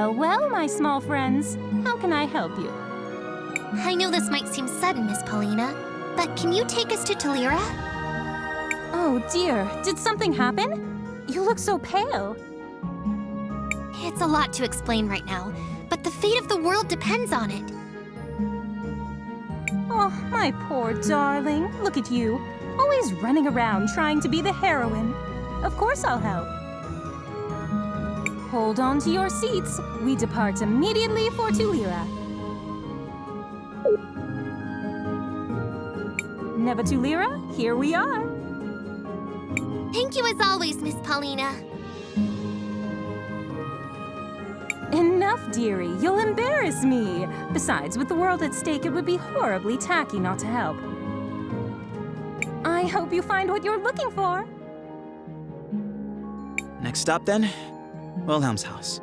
Well, well, my small friends. How can I help you? I know this might seem sudden, Miss Paulina, but can you take us to Talira? Oh dear, did something happen? You look so pale. It's a lot to explain right now, but the fate of the world depends on it. Oh, my poor darling. Look at you. Always running around trying to be the heroine. Of course I'll help. Hold on to your seats. We depart immediately for Talira. Never Talira, here we are. Thank you as always, Miss Paulina. Enough, dearie. You'll embarrass me. Besides, with the world at stake, it would be horribly tacky not to help. I hope you find what you're looking for. Next stop, then? Wilhelm's house.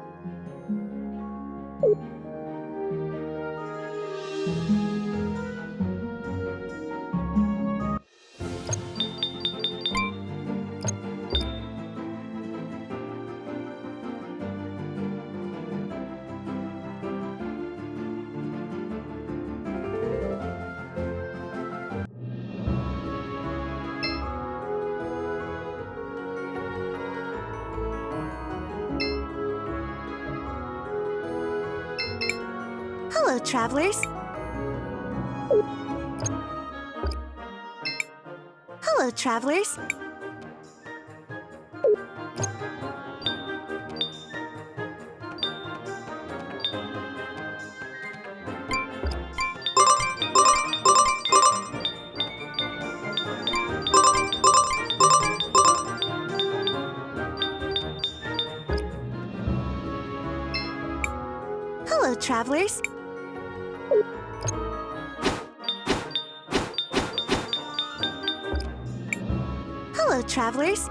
Hello, travelers. Hello, travelers. Hello, travelers. Hello, travelers.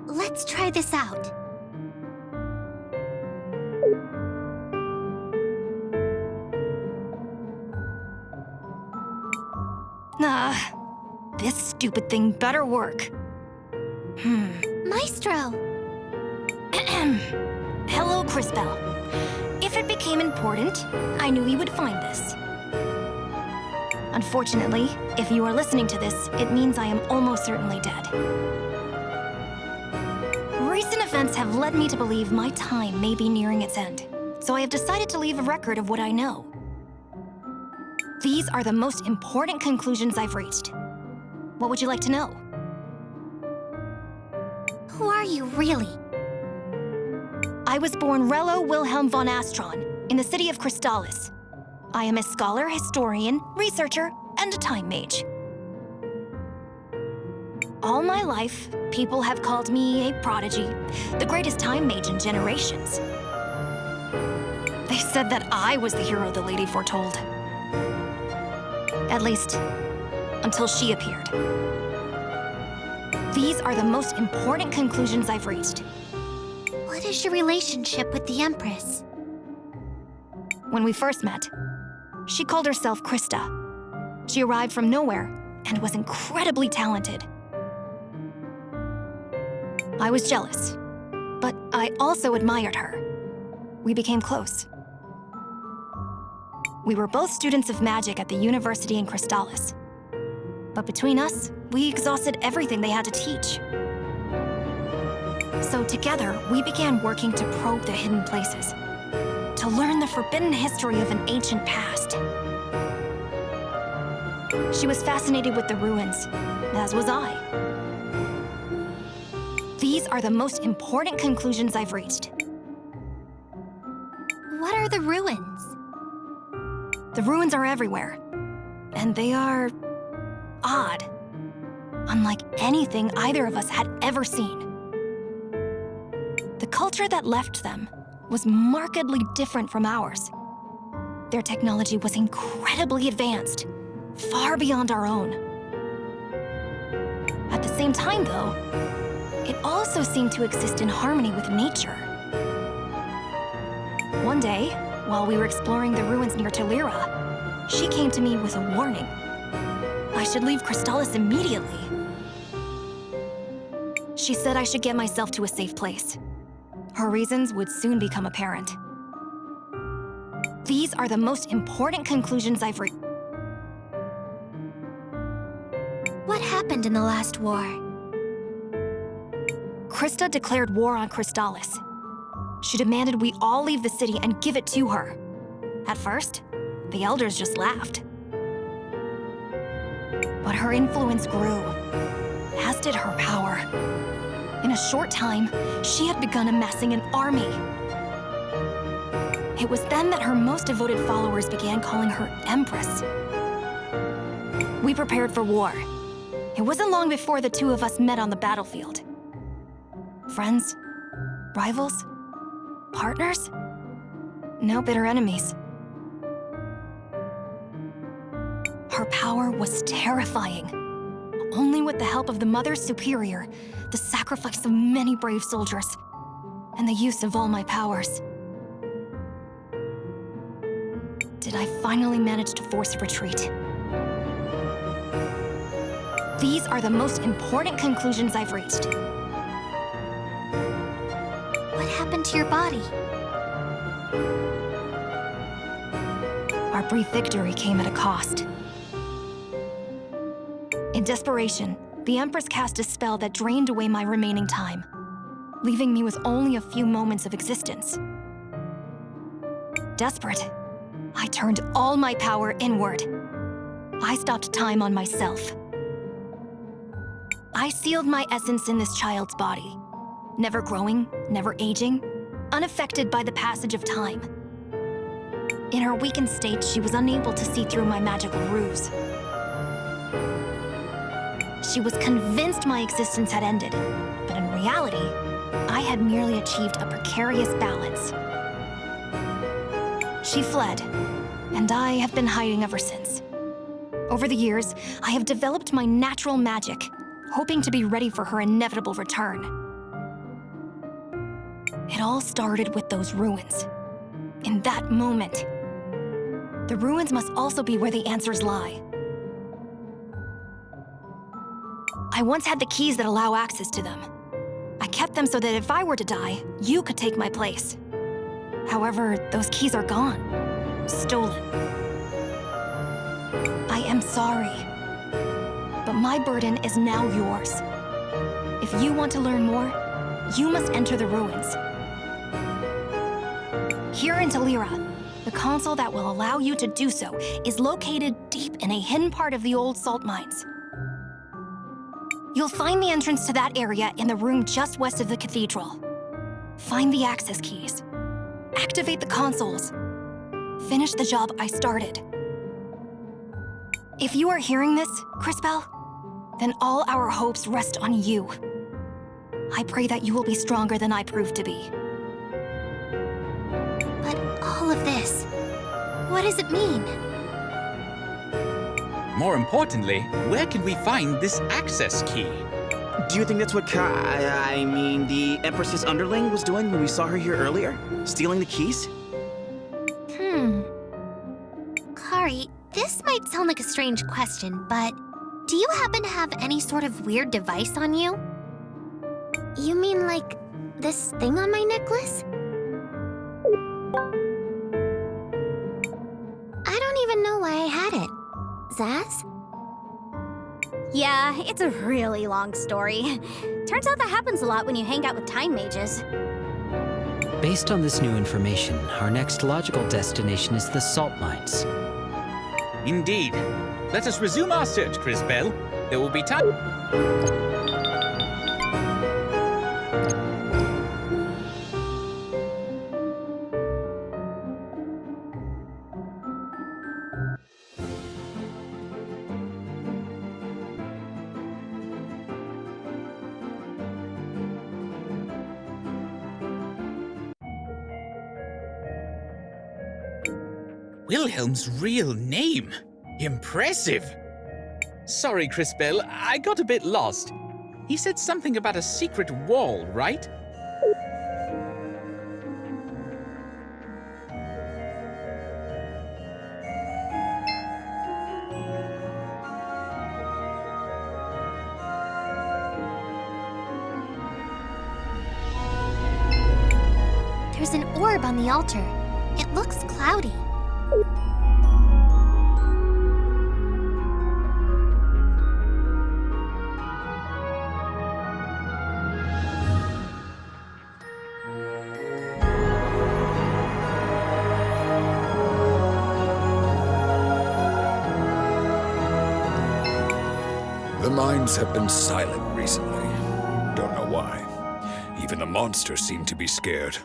Let's try this out. This stupid thing better work. Maestro! Hello, Cris Bell. If it became important, I knew you would find this. Unfortunately, if you are listening to this, it means I am almost certainly dead. Recent events have led me to believe my time may be nearing its end, so I have decided to leave a record of what I know. These are the most important conclusions I've reached. What would you like to know? Who are you, really? I was born Rello Wilhelm von Astron in the city of Crystalis. I am a scholar, historian, researcher, and a time mage. All my life, people have called me a prodigy, the greatest time mage in generations. They said that I was the hero the lady foretold. At least, until she appeared. These are the most important conclusions I've reached. What is your relationship with the Empress? When we first met, she called herself Krista. She arrived from nowhere and was incredibly talented. I was jealous, but I also admired her. We became close. We were both students of magic at the university in Crystalis. But between us, we exhausted everything they had to teach. So together, we began working to probe the hidden places, to learn the forbidden history of an ancient past. She was fascinated with the ruins, as was I. These are the most important conclusions I've reached. What are the ruins? The ruins are everywhere. And they are odd. Unlike anything either of us had ever seen. The culture that left them was markedly different from ours. Their technology was incredibly advanced, far beyond our own. At the same time, though, it also seemed to exist in harmony with nature. One day, while we were exploring the ruins near Telira, she came to me with a warning. I should leave Crystalis immediately. She said I should get myself to a safe place. Her reasons would soon become apparent. These are the most important conclusions I've reached. What happened in the last war? Krista declared war on Crystalis. She demanded we all leave the city and give it to her. At first, the elders just laughed. But her influence grew, as did her power. In a short time, she had begun amassing an army. It was then that her most devoted followers began calling her Empress. We prepared for war. It wasn't long before the two of us met on the battlefield. Friends? Rivals? Partners? No bitter enemies. Her power was terrifying. Only with the help of the Mother Superior, the sacrifice of many brave soldiers, and the use of all my powers, did I finally manage to force retreat. These are the most important conclusions I've reached. What happened to your body? Our brief victory came at a cost. In desperation, the Empress cast a spell that drained away my remaining time, leaving me with only a few moments of existence. Desperate, I turned all my power inward. I stopped time on myself. I sealed my essence in this child's body, never growing, never aging, unaffected by the passage of time. In her weakened state, she was unable to see through my magical ruse. She was convinced my existence had ended, but in reality, I had merely achieved a precarious balance. She fled, and I have been hiding ever since. Over the years, I have developed my natural magic, hoping to be ready for her inevitable return. It all started with those ruins. In that moment, the ruins must also be where the answers lie. I once had the keys that allow access to them. I kept them so that if I were to die, you could take my place. However, those keys are gone. Stolen. I am sorry. But my burden is now yours. If you want to learn more, you must enter the ruins. Here in Telira, the console that will allow you to do so is located deep in a hidden part of the old salt mines. You'll find the entrance to that area in the room just west of the cathedral. Find the access keys. Activate the consoles. Finish the job I started. If you are hearing this, Crispell, then all our hopes rest on you. I pray that you will be stronger than I proved to be. But all of this, what does it mean? More importantly, where can we find this access key? Do you think that's what the Empress's underling was doing when we saw her here earlier? Stealing the keys? Kari, this might sound like a strange question, but do you happen to have any sort of weird device on you? You mean like this thing on my necklace? I don't even know why I had it. Zaz? Yeah, it's a really long story. Turns out that happens a lot when you hang out with time mages. Based on this new information, our next logical destination is the salt mines. Indeed. Let us resume our search, Crisbell. There will be time. Wilhelm's real name. Impressive. Sorry, Cris Bell, I got a bit lost. He said something about a secret wall, right? There's an orb on the altar. It looks cloudy. The mines have been silent recently. Don't know why. Even the monsters seem to be scared.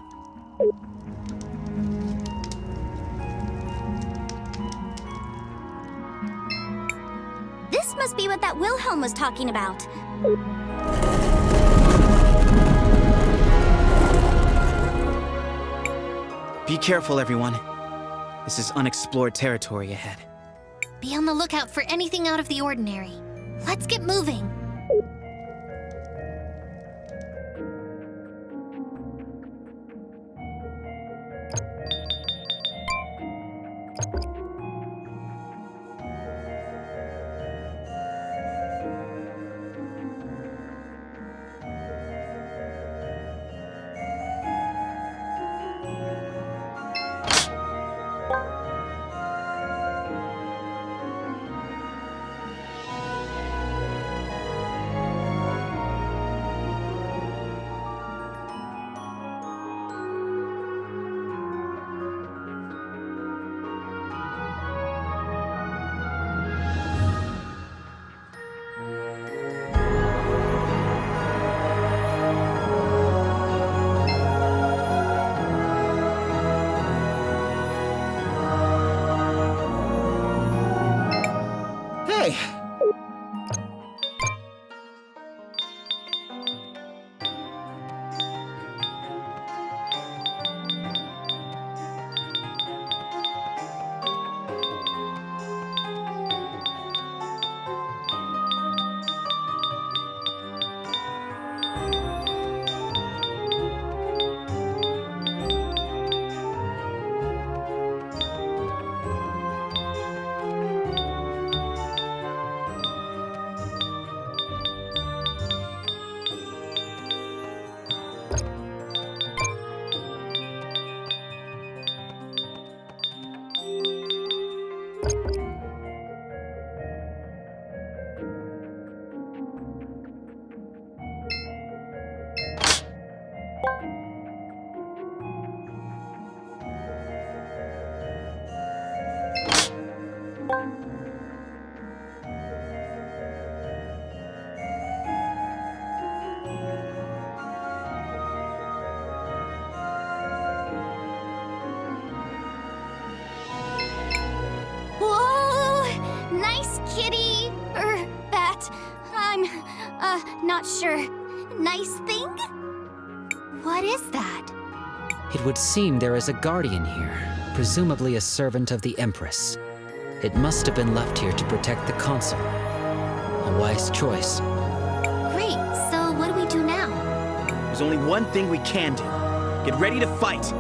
This must be what that Wilhelm was talking about. Be careful, everyone. This is unexplored territory ahead. Be on the lookout for anything out of the ordinary. Let's get moving. Hey! Not sure. Nice thing? What is that? It would seem there is a guardian here, presumably a servant of the Empress. It must have been left here to protect the consul. A wise choice. Great, so what do we do now? There's only one thing we can do. Get ready to fight!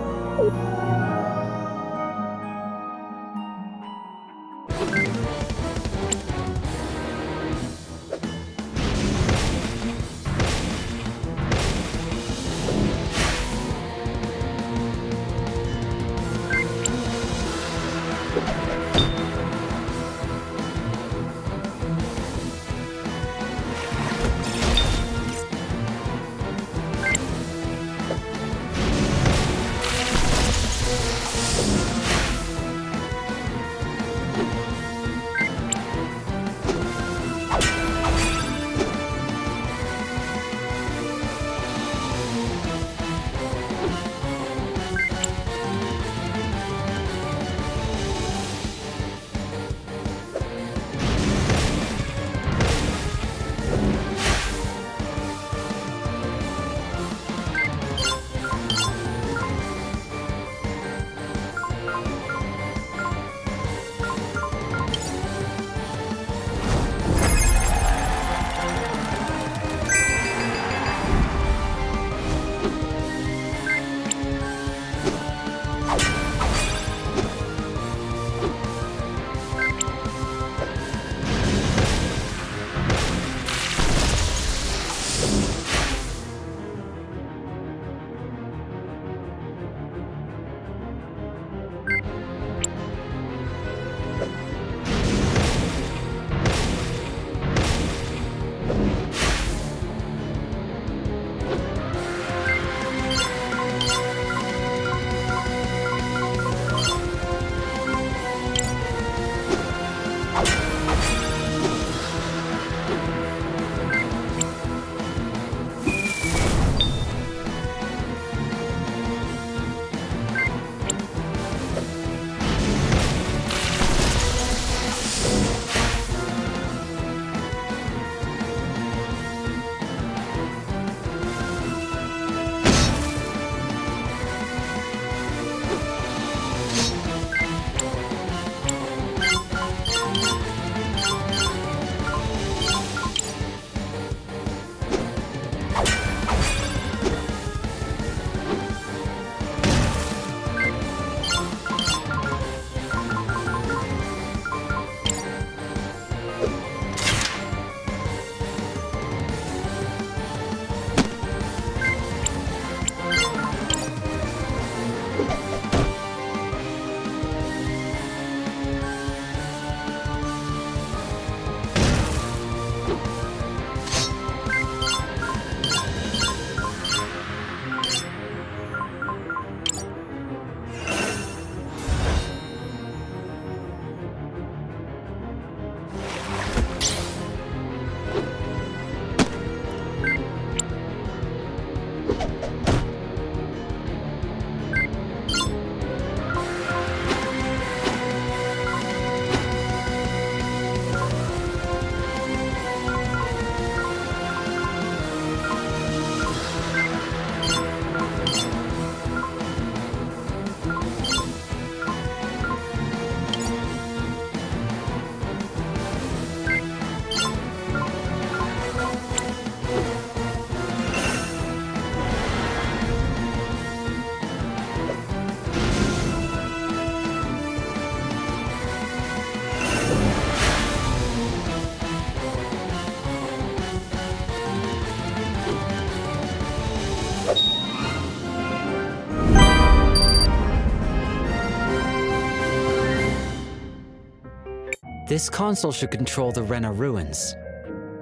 This console should control the Rena ruins.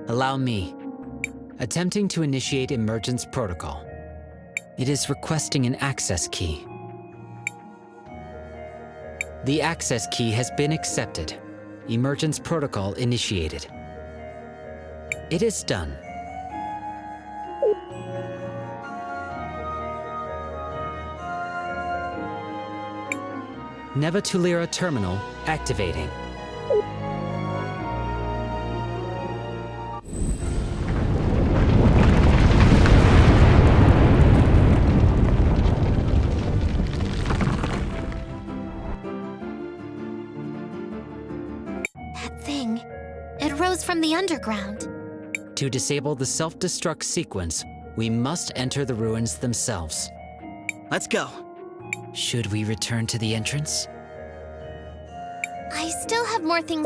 Allow me. Attempting to initiate emergence protocol. It is requesting an access key. The access key has been accepted. Emergence protocol initiated. It is done. Nevatulira terminal activating. That thing, it rose from the underground. To disable the self-destruct sequence, we must enter the ruins themselves. Let's go. Should we return to the entrance? I still have more things.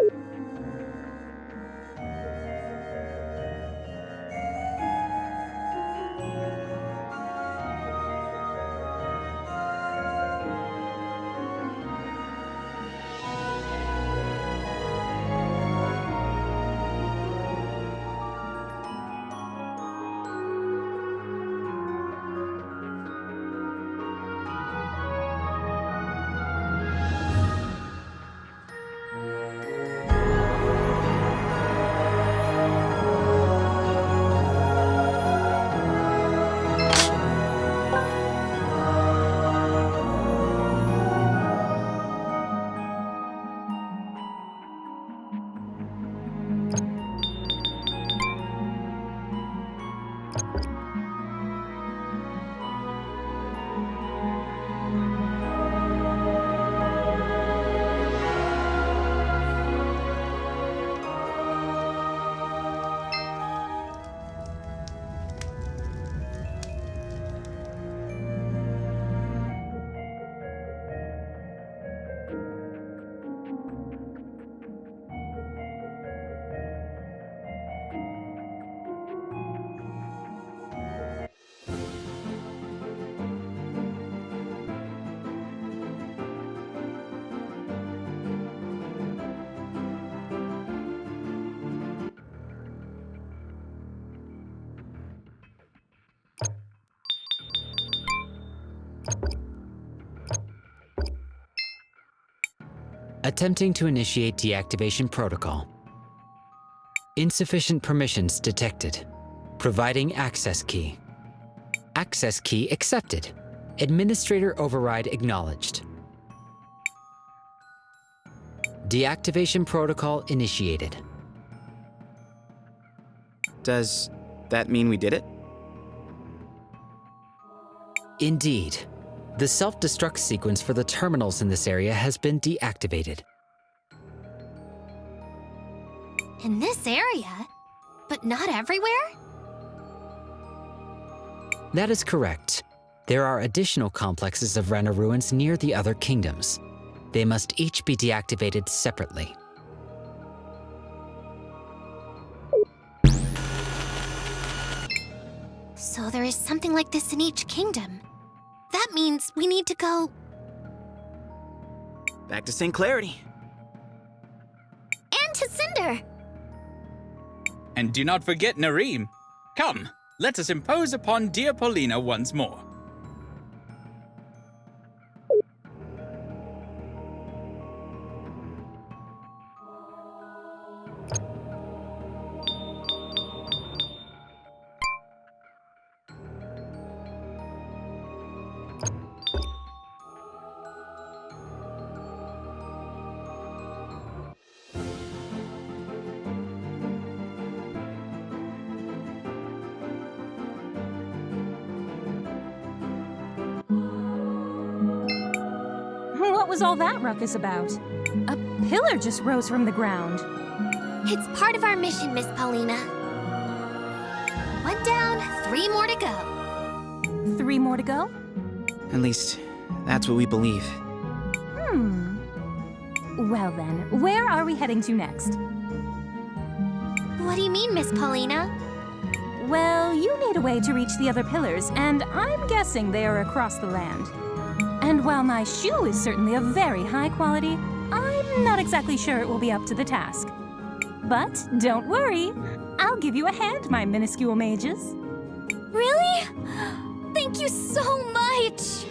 Attempting to initiate deactivation protocol. Insufficient permissions detected. Providing access key. Access key accepted. Administrator override acknowledged. Deactivation protocol initiated. Does that mean we did it? Indeed. The self-destruct sequence for the terminals in this area has been deactivated. In this area? But not everywhere? That is correct. There are additional complexes of Rena ruins near the other kingdoms. They must each be deactivated separately. So there is something like this in each kingdom. That means we need to go... Back to St. Clarity. And to Cinder! And do not forget Nareem. Come, let us impose upon dear Paulina once more. What was all that ruckus about? A pillar just rose from the ground. It's part of our mission, Miss Paulina. 1 down, 3 more to go. 3 more to go? At least, that's what we believe. Well then, where are we heading to next? What do you mean, Miss Paulina? Well, you need a way to reach the other pillars, and I'm guessing they are across the land. And while my shoe is certainly of very high quality, I'm not exactly sure it will be up to the task. But don't worry, I'll give you a hand, my minuscule mages. Really? Thank you so much!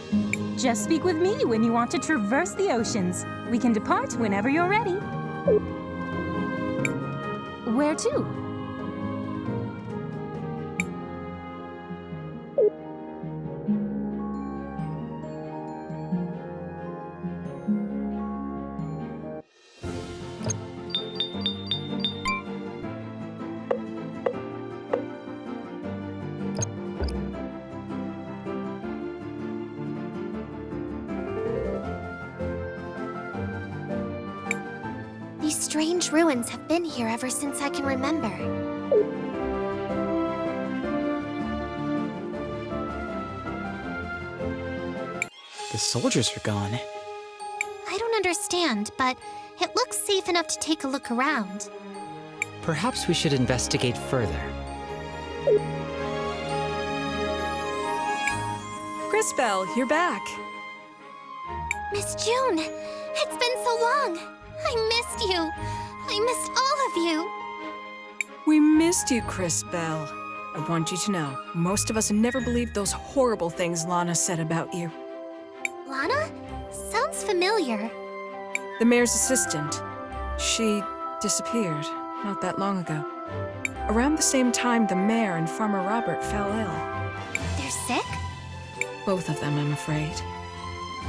Just speak with me when you want to traverse the oceans. We can depart whenever you're ready. Where to? These strange ruins have been here ever since I can remember. The soldiers are gone. I don't understand, but it looks safe enough to take a look around. Perhaps we should investigate further. Cris Bell, you're back. Miss June, it's been so long. I missed you. I missed all of you. We missed you, Cris Bell. I want you to know, most of us never believed those horrible things Lana said about you. Lana? Sounds familiar. The mayor's assistant. She disappeared not that long ago. Around the same time the mayor and Farmer Robert fell ill. They're sick? Both of them, I'm afraid.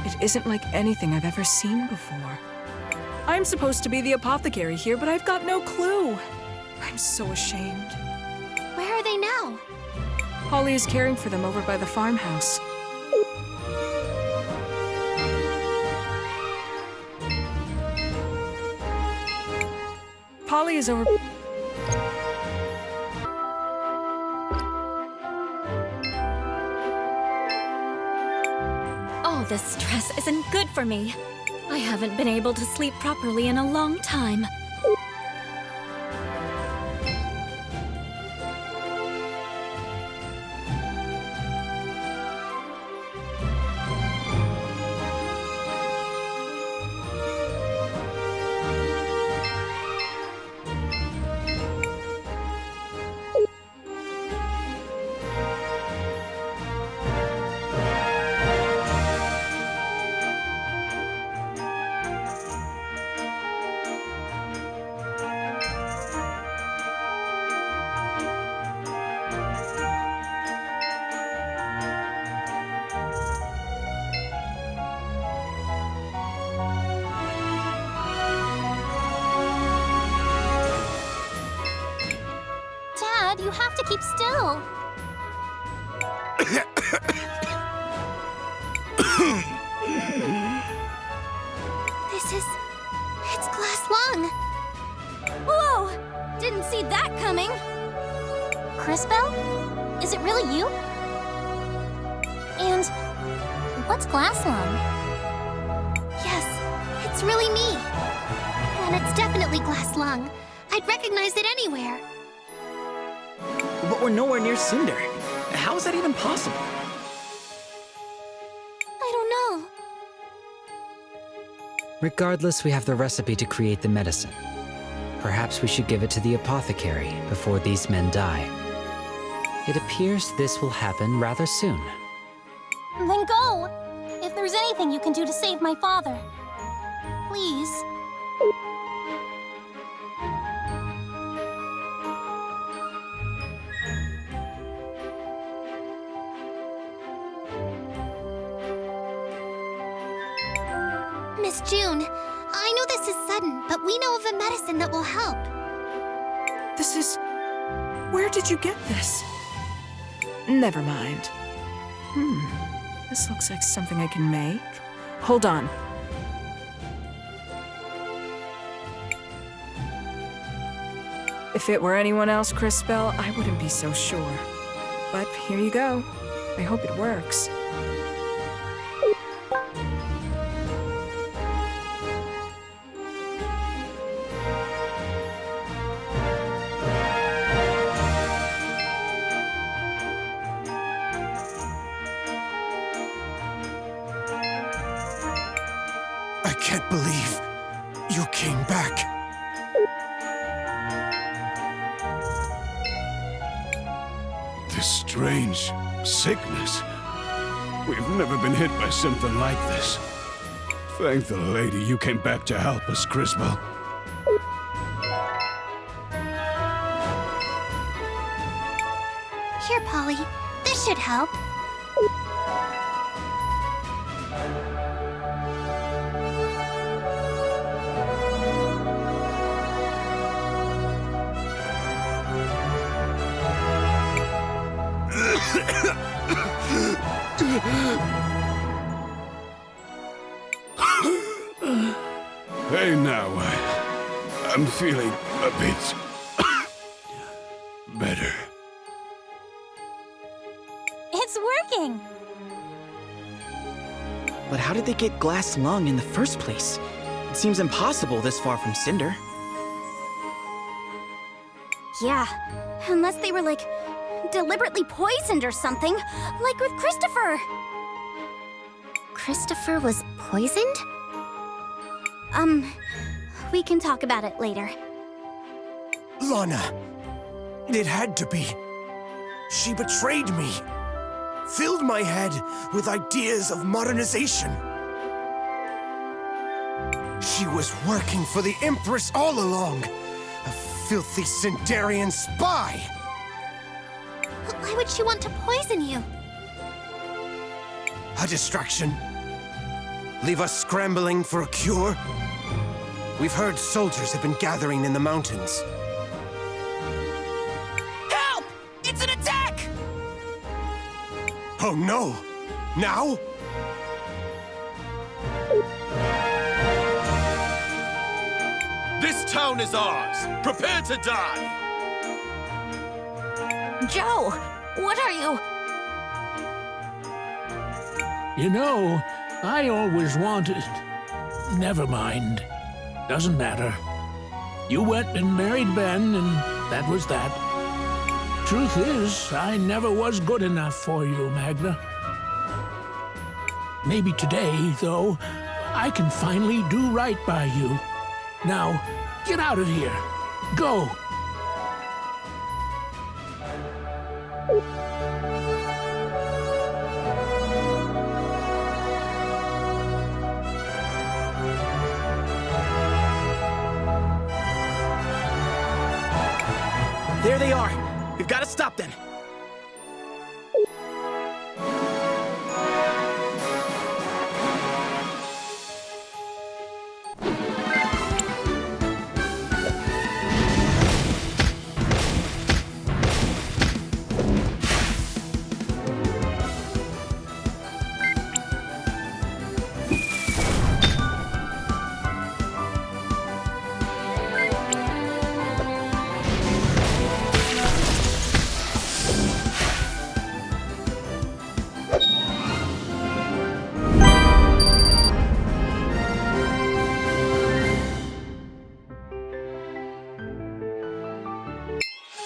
It isn't like anything I've ever seen before. I'm supposed to be the apothecary here, but I've got no clue. I'm so ashamed. Where are they now? Holly is caring for them over by the farmhouse. Polly is over... All this stress isn't good for me. I haven't been able to sleep properly in a long time. Dad, you have to keep still. It's glass lung. Whoa! Didn't see that coming. Cris Bell? Is it really you? And what's glass lung? Yes, it's really me. And it's definitely glass lung. I'd recognize it anywhere. But we're nowhere near Cinder. How is that even possible? I don't know. Regardless, we have the recipe to create the medicine. Perhaps we should give it to the apothecary before these men die. It appears this will happen rather soon. Then go! If there's anything you can do to save my father. Please. Miss June, I know this is sudden, but we know of a medicine that will help. This is... Where did you get this? Never mind. This looks like something I can make. Hold on. If it were anyone else, Cris Bell, I wouldn't be so sure. But here you go. I hope it works. I can't believe You came back. This strange sickness. We've never been hit by something like this. Thank the lady you came back to help us, Criswell. Here, Polly. This should help. Hey, now, I'm feeling a bit better. It's working! But how did they get glass lung in the first place? It seems impossible this far from Cinder. Yeah, unless they were, like, deliberately poisoned or something, like with Christopher. Christopher was poisoned? We can talk about it later. Lana, it had to be. She betrayed me. Filled my head with ideas of modernization. She was working for the Empress all along. A filthy Cinderian spy. But why would she want to poison you? A distraction. Leave us scrambling for a cure. We've heard soldiers have been gathering in the mountains. Help! It's an attack! Oh no! Now? This town is ours! Prepare to die! Joe, what are you? You know, I always wanted... Never mind. Doesn't matter. You went and married Ben, and that was that. Truth is, I never was good enough for you, Magna. Maybe today, though, I can finally do right by you. Now, get out of here. Go. There they are! We've got to stop them!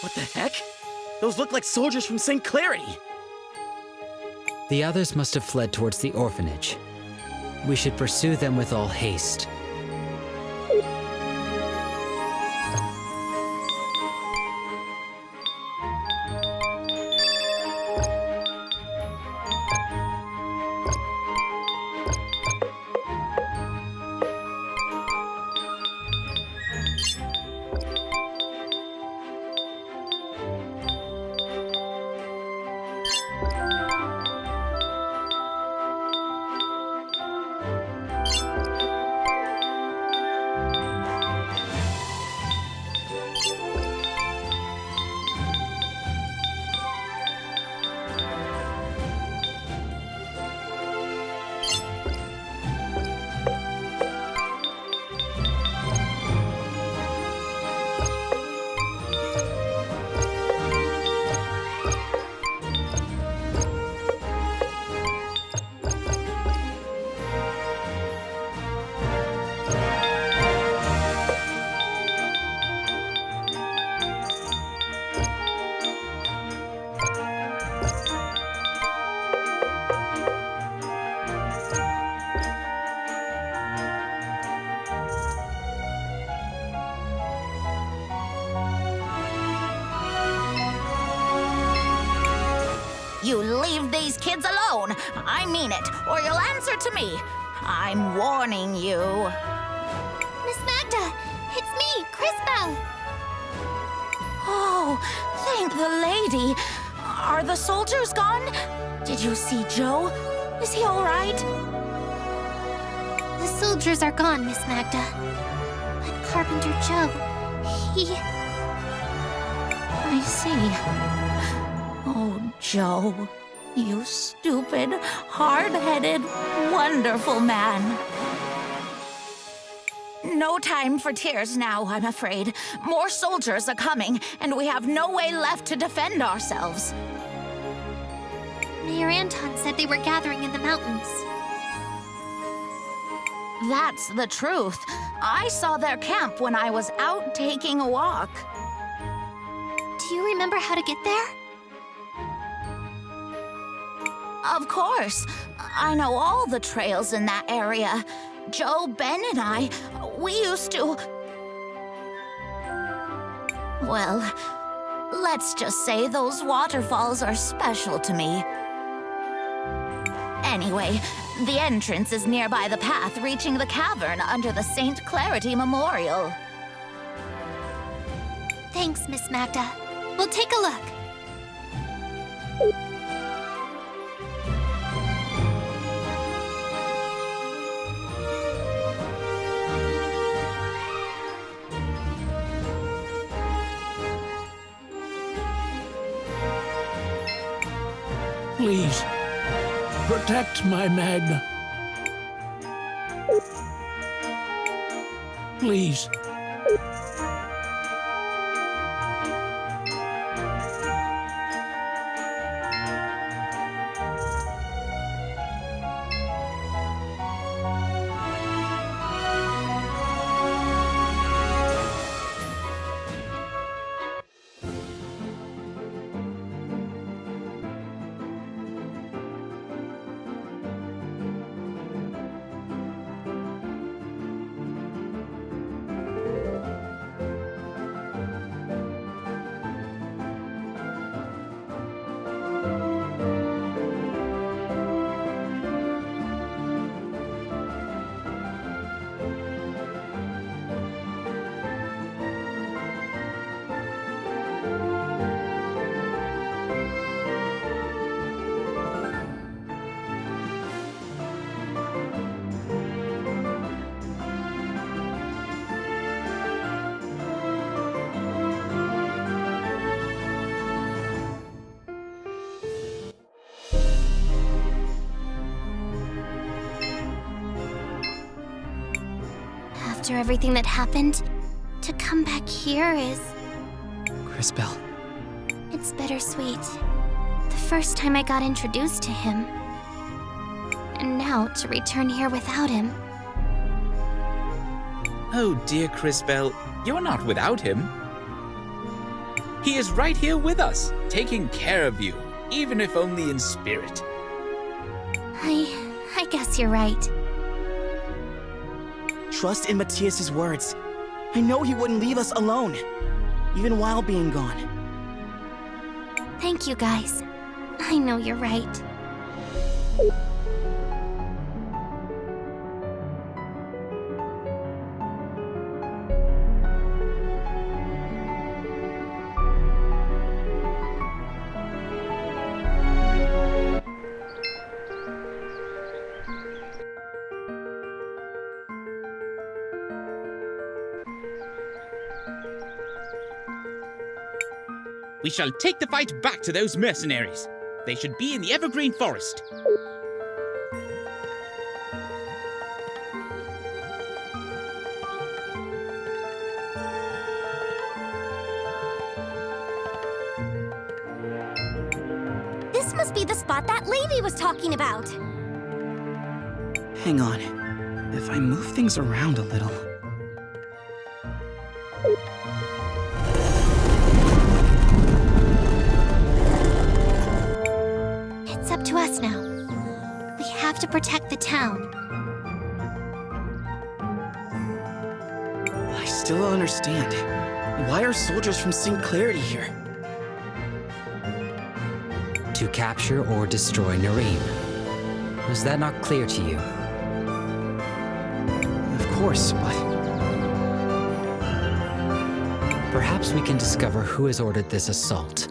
What the heck? Those look like soldiers from St. Clarity. The others must have fled towards the orphanage. We should pursue them with all haste. You leave these kids alone. I mean it, or you'll answer to me. I'm warning you. Miss Magda, it's me, Cris Tales. Oh, thank the lady. Are the soldiers gone? Did you see Joe? Is he all right? The soldiers are gone, Miss Magda. But Carpenter Joe, he... I see. Oh, Joe, you stupid, hard-headed, wonderful man. No time for tears now, I'm afraid. More soldiers are coming, and we have no way left to defend ourselves. Mayor Anton said they were gathering in the mountains. That's the truth. I saw their camp when I was out taking a walk. Do you remember how to get there? Of course. I know all the trails in that area. Joe, Ben, and I, we used to... Well, let's just say those waterfalls are special to me. Anyway, the entrance is nearby the path reaching the cavern under the St. Clarity Memorial. Thanks, Miss Magda. We'll take a look. Please, protect my Magda. Please. After everything that happened, to come back here is... Cris Tales. It's bittersweet. The first time I got introduced to him. And now to return here without him. Oh dear, Cris Tales, you're not without him. He is right here with us, taking care of you, even if only in spirit. I guess you're right. Trust in Matthias's words. I know he wouldn't leave us alone, even while being gone. Thank you, guys. I know you're right. We shall take the fight back to those mercenaries. They should be in the evergreen forest. This must be the spot that lady was talking about. Hang on. If I move things around a little... It's up to us now. We have to protect the town. I still don't understand. Why are soldiers from St. Clarity here? to capture or destroy Nareem. Was that not clear to you? Of course, but... Perhaps we can discover who has ordered this assault.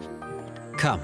Come.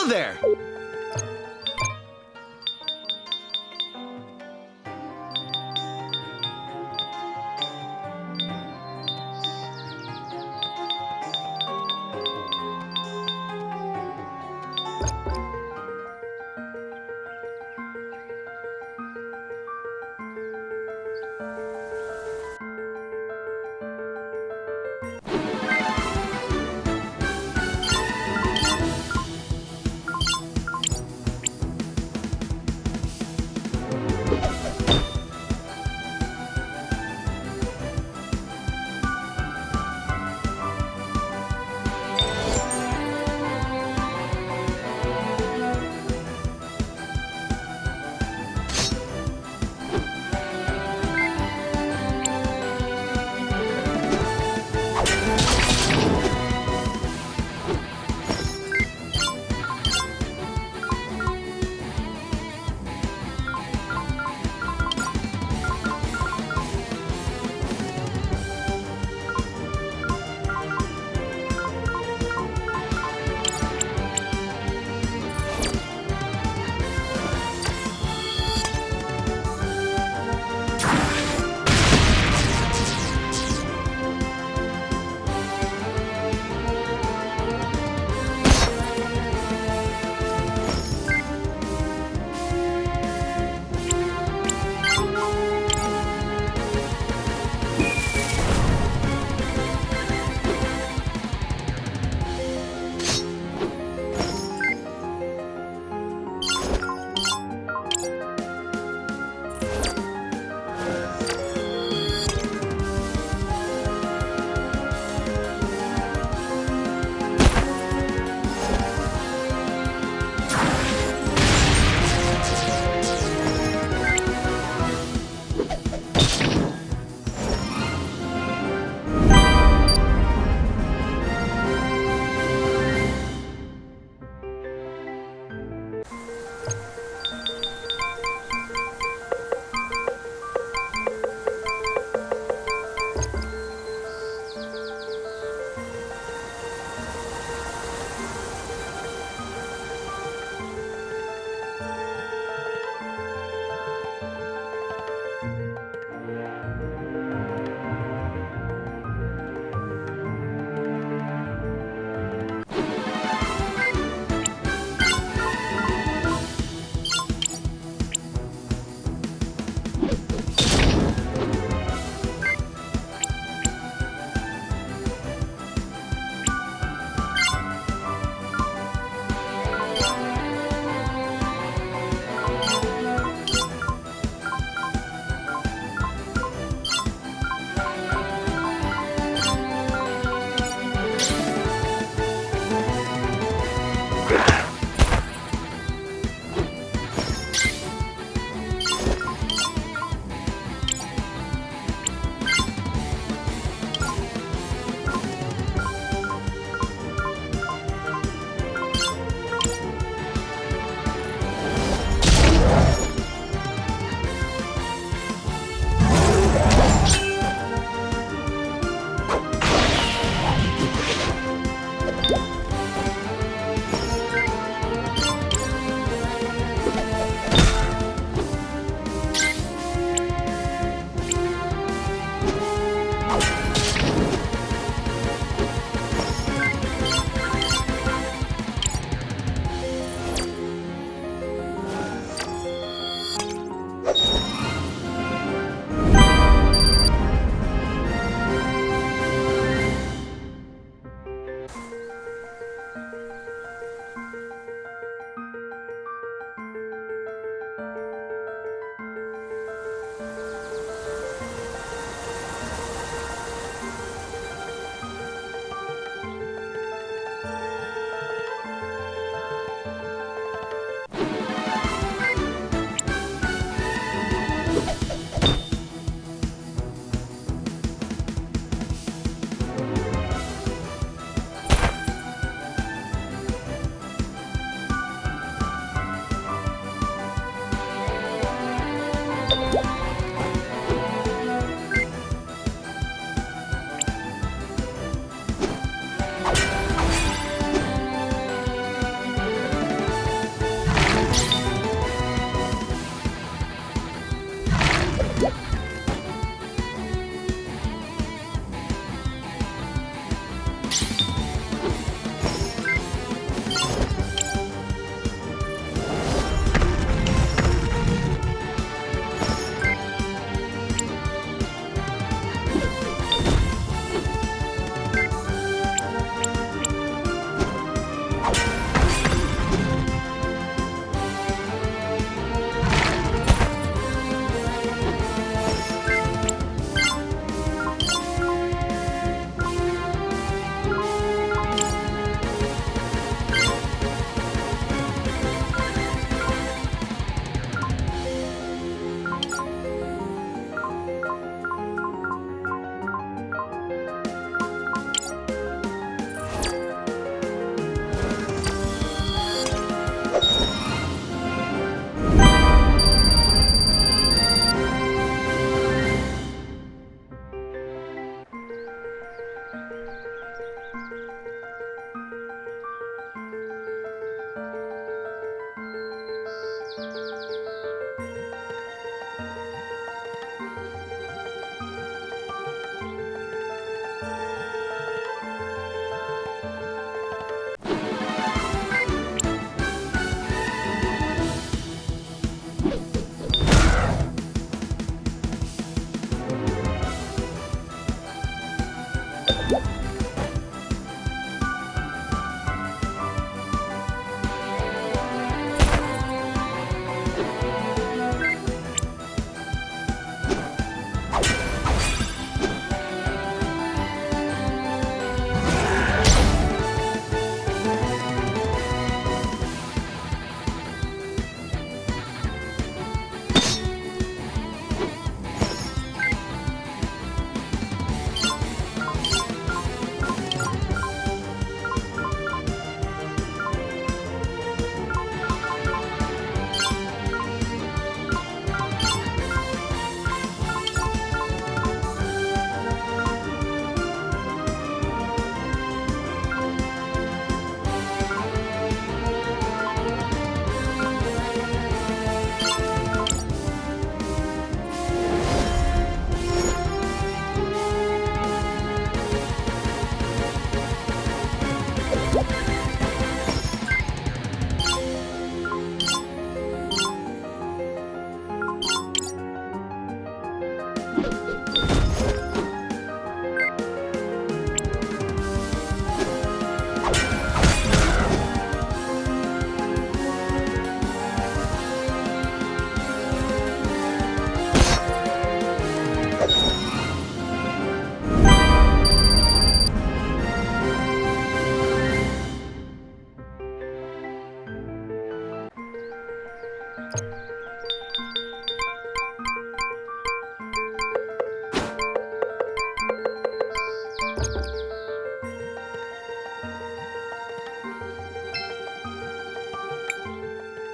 there!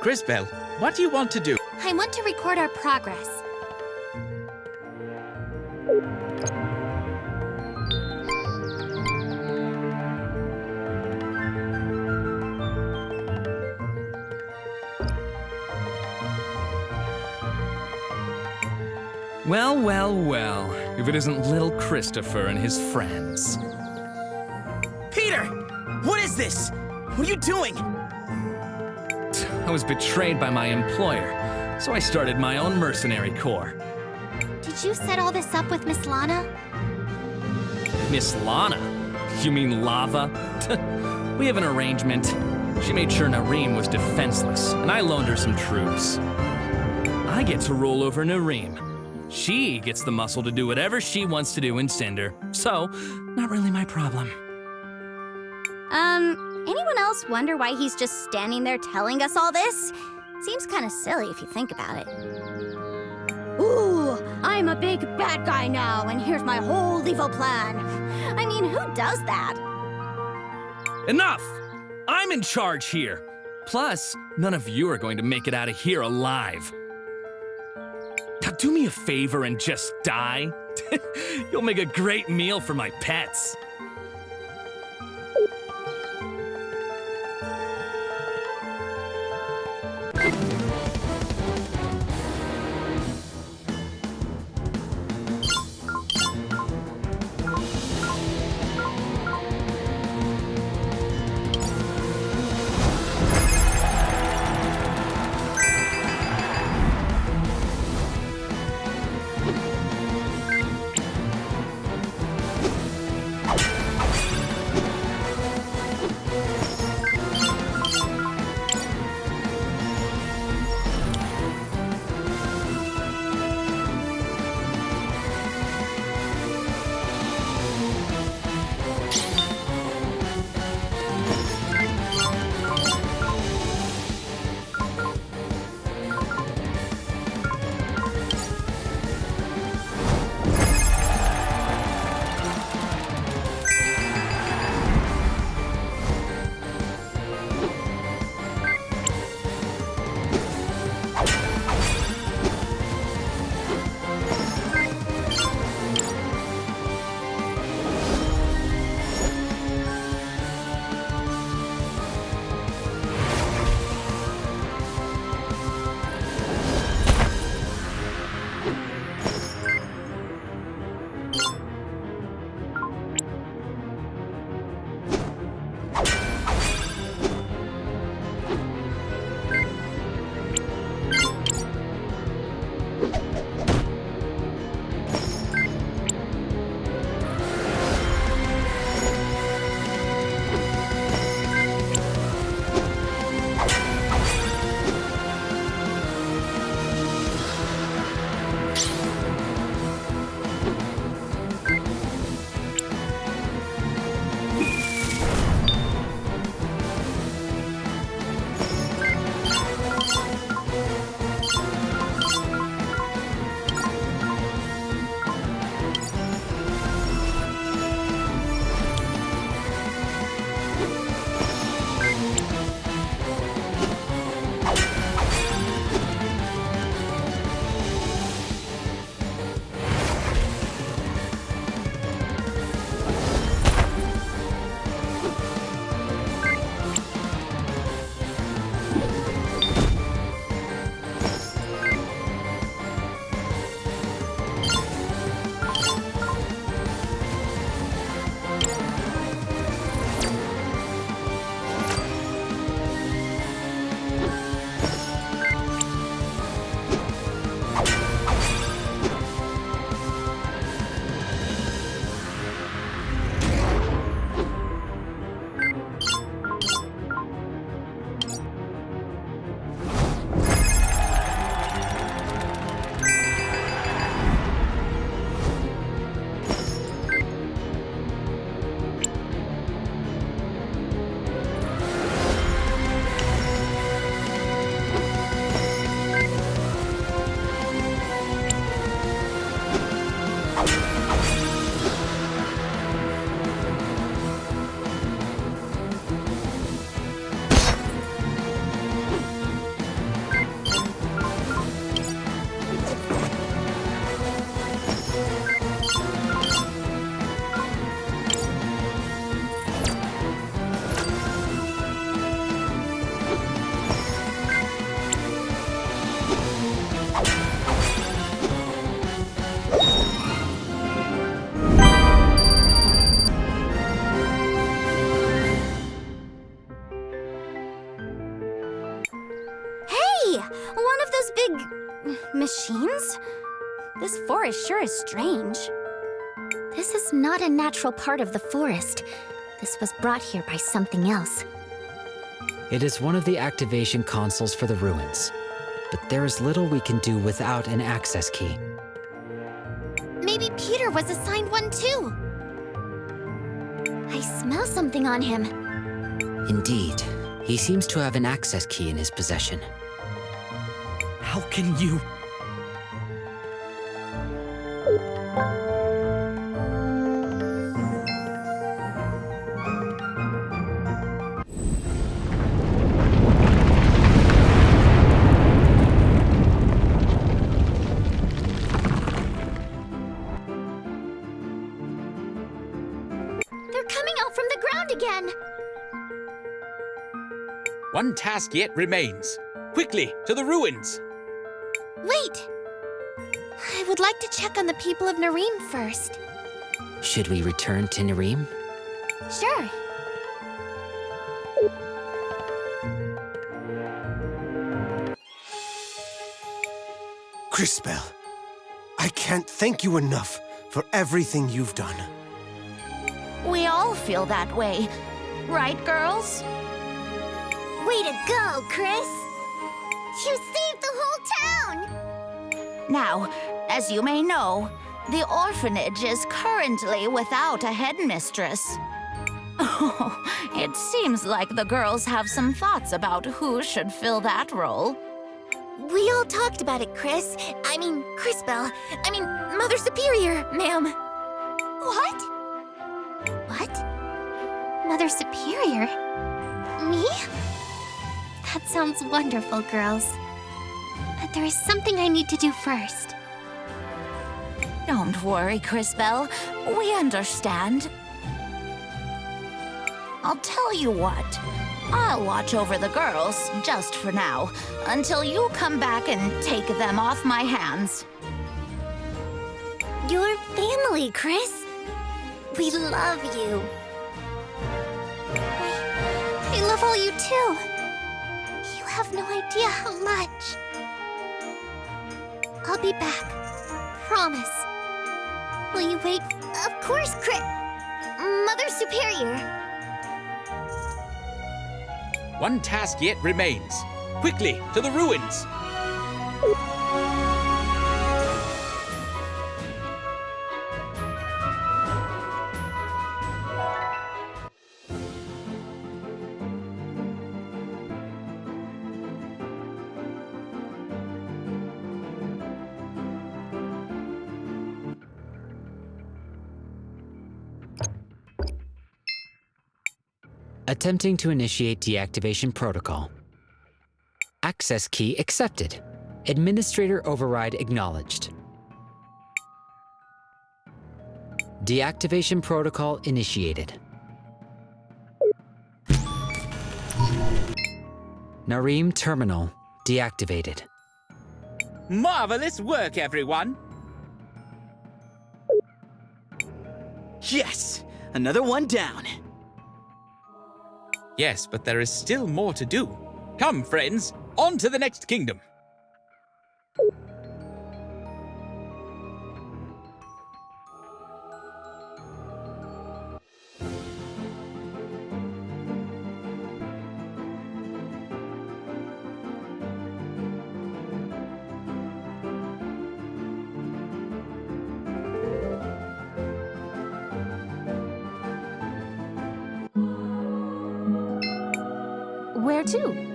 Cris Bell, what do you want to do? I want to record our progress. Well, well, well. If it isn't little Christopher and his friends. Peter! What is this? What are you doing? I was betrayed by my employer, so I started my own mercenary corps. Did you set all this up with Miss Lana? Miss Lana? You mean Lava? We have an arrangement. She made sure Nareem was defenseless, and I loaned her some troops. I get to rule over Nareem. She gets the muscle to do whatever she wants to do in Cinder, so not really my problem. Anyone else wonder why he's just standing there telling us all this? Seems kind of silly if you think about it. Ooh, I'm a big bad guy now, and here's my whole evil plan. I mean, who does that? Enough! I'm in charge here. Plus, none of you are going to make it out of here alive. Now do me a favor and just die. You'll make a great meal for my pets. Hey, one of those big machines? This forest sure is strange. This is not a natural part of the forest. This was brought here by something else. It is one of the activation consoles for the ruins, but there is little we can do without an access key. Maybe Peter was assigned one too. I smell something on him. Indeed, he seems to have an access key in his possession. How can you? They're coming out from the ground again. One task yet remains. Quickly, to the ruins! Wait! I would like to check on the people of Nareem first. Should we return to Nareem? Sure. Cris Tales, I can't thank you enough for everything you've done. We all feel that way. Right, girls? Way to go, Cris! You saved the whole town! Now, as you may know, the orphanage is currently without a headmistress. Oh, it seems like the girls have some thoughts about who should fill that role. We all talked about it, Cris Tales. Mother Superior, ma'am. What? What? Mother Superior? Me? That sounds wonderful, girls. But there is something I need to do first. Don't worry, Cris Tales. We understand. I'll tell you what. I'll watch over the girls, just for now, until you come back and take them off my hands. Your family, Cris. We love you. I love all you too. You have no idea how much. I'll be back. Promise. Will you wait? Of course, Mother Superior. One task yet remains. Quickly, to the ruins! Attempting to initiate deactivation protocol. Access key accepted. Administrator override acknowledged. Deactivation protocol initiated. Nareem terminal deactivated. Marvelous work, everyone! Yes! Another one down. Yes, but there is still more to do. Come, friends, on to the next kingdom. Where to?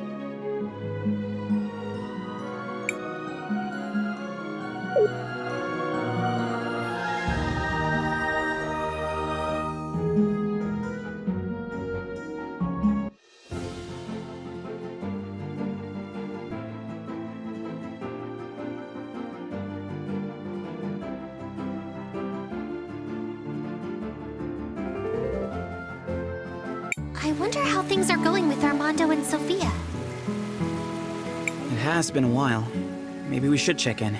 I wonder how things are going with Armando and Sophia. It has been a while. Maybe we should check in.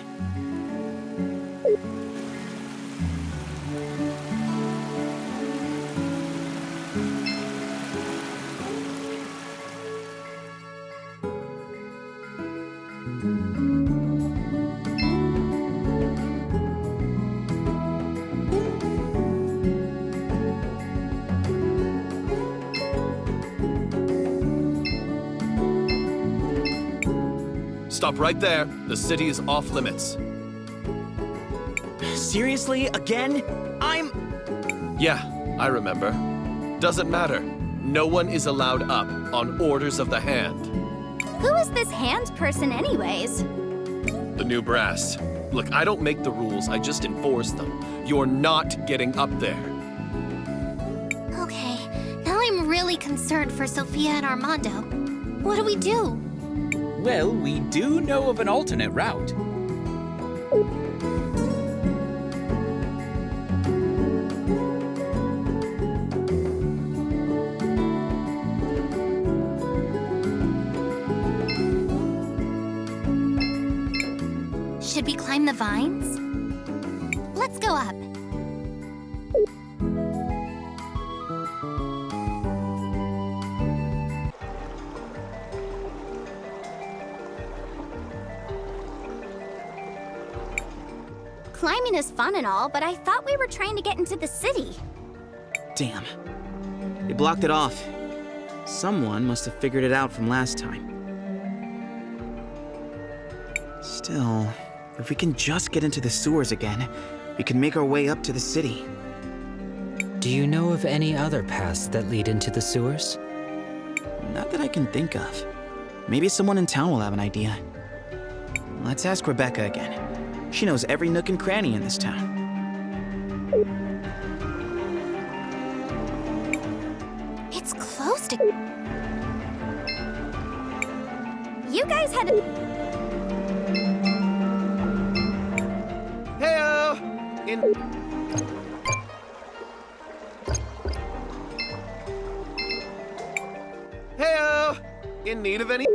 Stop right there. The city is off limits. Seriously? Again? Yeah, I remember. Doesn't matter. No one is allowed up on orders of the Hand. Who is this hand person anyways? The new brass. Look, I don't make the rules, I just enforce them. You're not getting up there. Okay, now I'm really concerned for Sophia and Armando. What do we do? Well, we do know of an alternate route. Should we climb the vines? Let's go up. Climbing is fun and all, but I thought we were trying to get into the city. Damn. They blocked it off. Someone must have figured it out from last time. Still, if we can just get into the sewers again, we can make our way up to the city. Do you know of any other paths that lead into the sewers? Not that I can think of. Maybe someone in town will have an idea. Let's ask Rebecca again. She knows every nook and cranny in this town. It's close to... You guys had to... Heyo! Heyo! In need of any?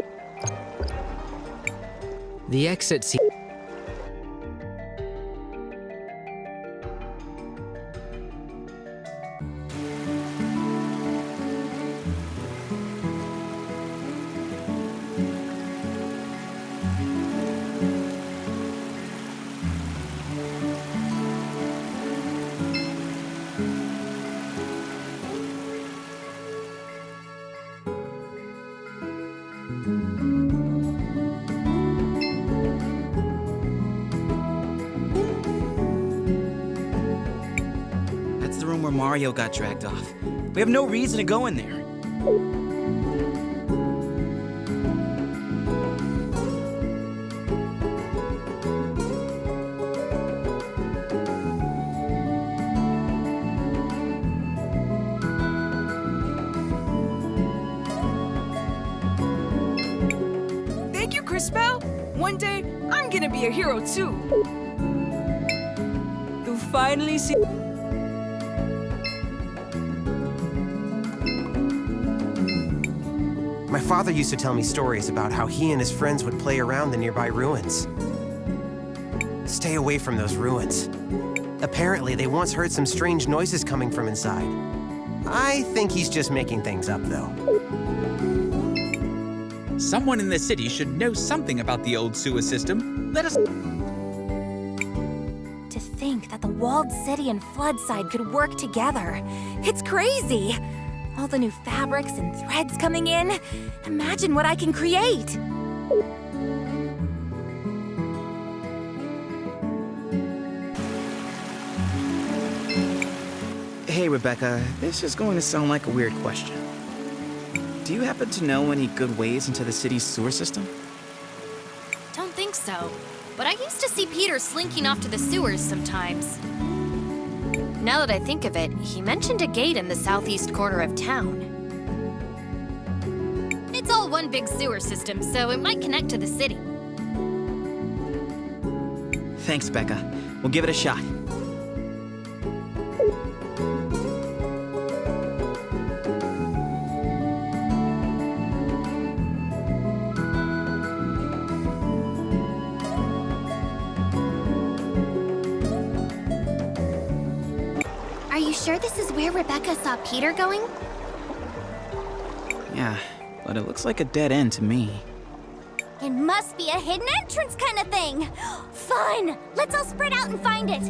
The exit seems... That's the room where Mario got dragged off. We have no reason to go in there. Thank you, Cris Bell. One day, I'm gonna be a hero too. To finally see... My father used to tell me stories about how he and his friends would play around the nearby ruins. Stay away from those ruins. Apparently, they once heard some strange noises coming from inside. I think he's just making things up, though. Someone in the city should know something about the old sewer system. Let us... To think that the walled city and Floodside could work together. It's crazy! All the new fabrics and threads coming in. Imagine what I can create! Hey, Rebecca, this is going to sound like a weird question. Do you happen to know any good ways into the city's sewer system? Don't think so. But I used to see Peter slinking off to the sewers sometimes. Now that I think of it, he mentioned a gate in the southeast corner of town. It's all one big sewer system, so it might connect to the city. Thanks, Becca. We'll give it a shot. Are you sure this is where Rebecca saw Peter going? Yeah, but it looks like a dead end to me. It must be a hidden entrance kind of thing! Fun! Let's all spread out and find it!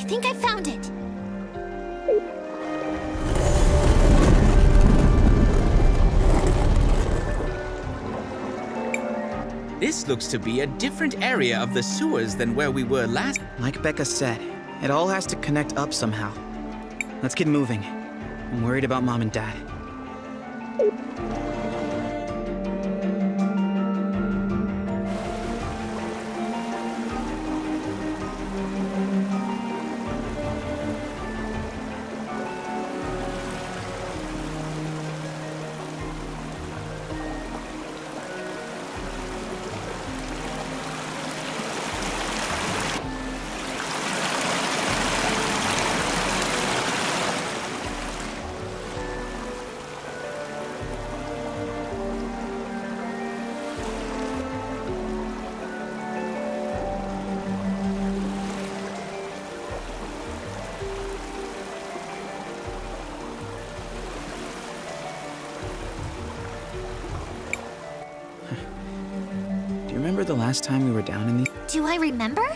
think I found it. This looks to be a different area of the sewers than where we were last. Like Becca said, it all has to connect up somehow. Let's get moving. I'm worried about Mom and Dad. Remember the last time we were down in the... Do I remember?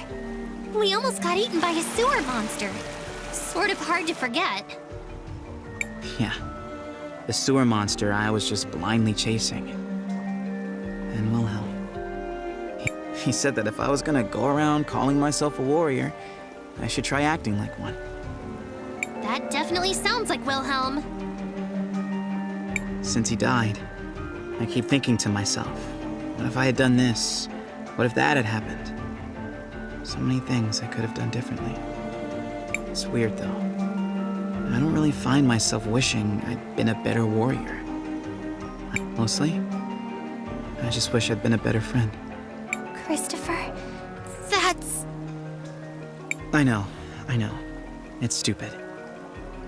We almost got eaten by a sewer monster. Sort of hard to forget. Yeah. The sewer monster I was just blindly chasing. And Wilhelm. He said that if I was gonna go around calling myself a warrior, I should try acting like one. That definitely sounds like Wilhelm. Since he died, I keep thinking to myself, what if I had done this? What if that had happened? So many things I could have done differently. It's weird though. I don't really find myself wishing I'd been a better warrior. Mostly, I just wish I'd been a better friend. Christopher, that's... I know. It's stupid.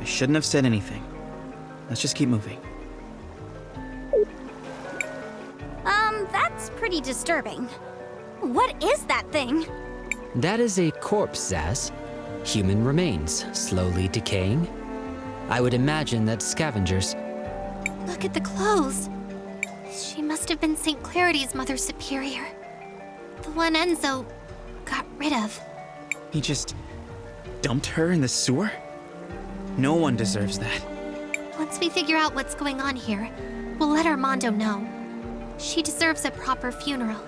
I shouldn't have said anything. Let's just keep moving. That's pretty disturbing. What is that thing? That is a corpse, Zaz. Human remains, slowly decaying. I would imagine that scavengers... Look at the clothes. She must have been St. Clarity's Mother Superior. The one Enzo got rid of. He just dumped her in the sewer? No one deserves that. Once we figure out what's going on here, we'll let Armando know. She deserves a proper funeral.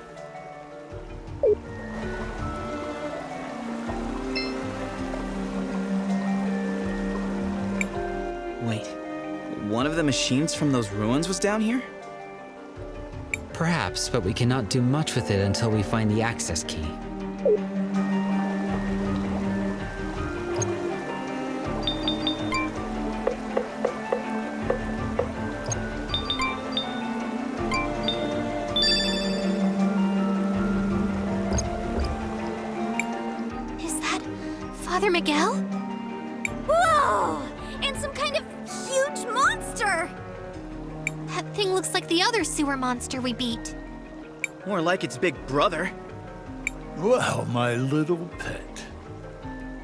Wait, one of the machines from those ruins was down here? Perhaps, but we cannot do much with it until we find the access key. Is that Father Miguel? Whoa! And some kind of huge monster! That thing looks like the other sewer monster we beat. More like its big brother. Well, my little pet.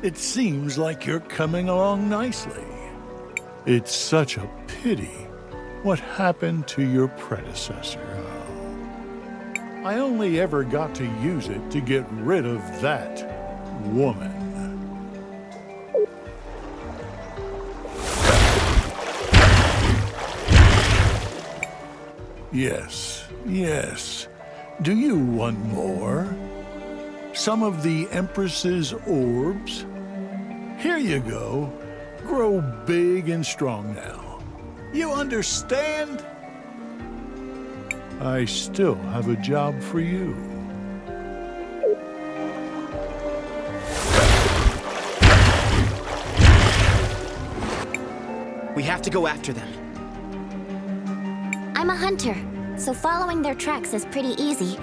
It seems like you're coming along nicely. It's such a pity what happened to your predecessor. I only ever got to use it to get rid of that woman. Yes. Do you want more? Some of the Empress's orbs? Here you go. Grow big and strong now. You understand? I still have a job for you. We have to go after them. I'm a hunter, so following their tracks is pretty easy.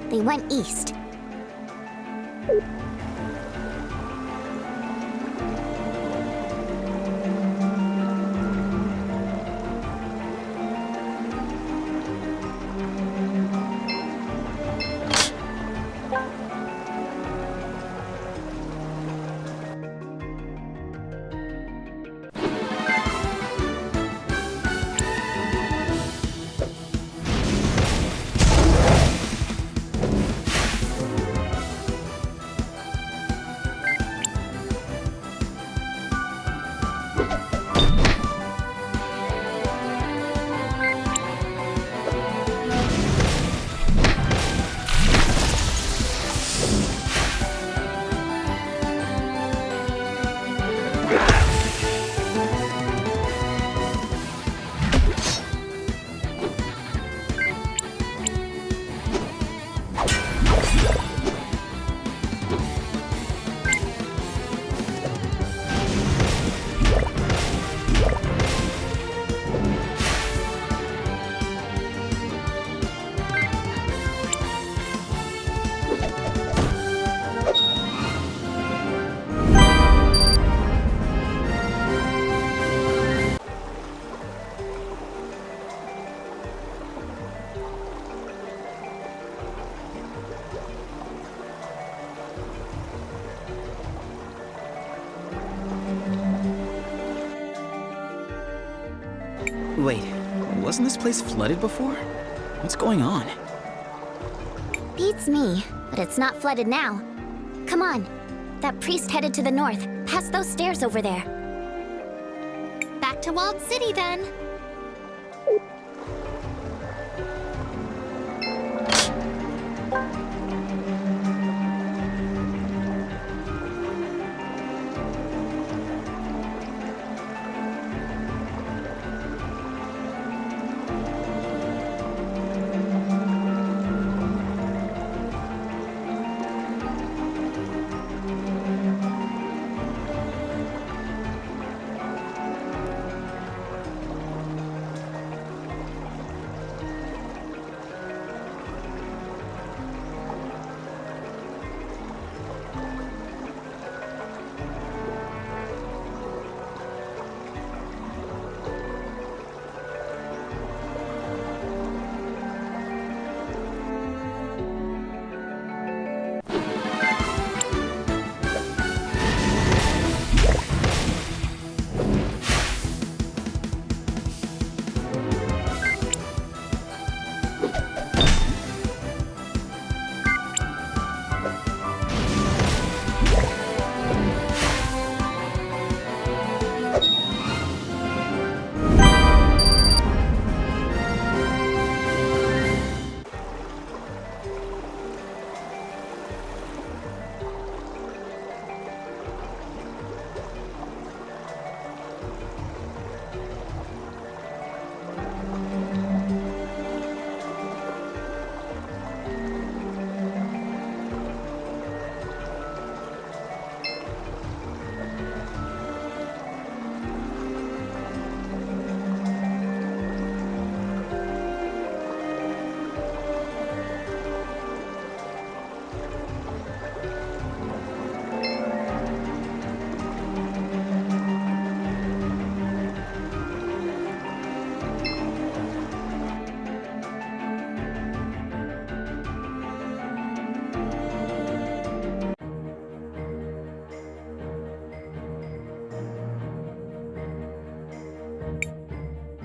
They went east. Wait, wasn't this place flooded before? What's going on? Beats me, but it's not flooded now. Come on. That priest headed to the north, past those stairs over there. Back to Walled City, then.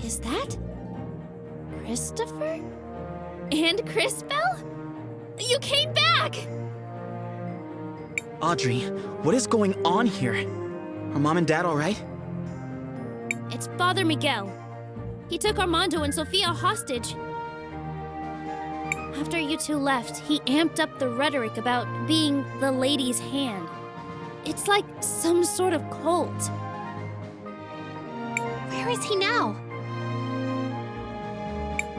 Is that Christopher? And Crisbell? You came back! Audrey, what is going on here? Are Mom and Dad all right? It's Father Miguel. He took Armando and Sofia hostage. After you two left, he amped up the rhetoric about being the lady's hand. It's like some sort of cult. Where is he now?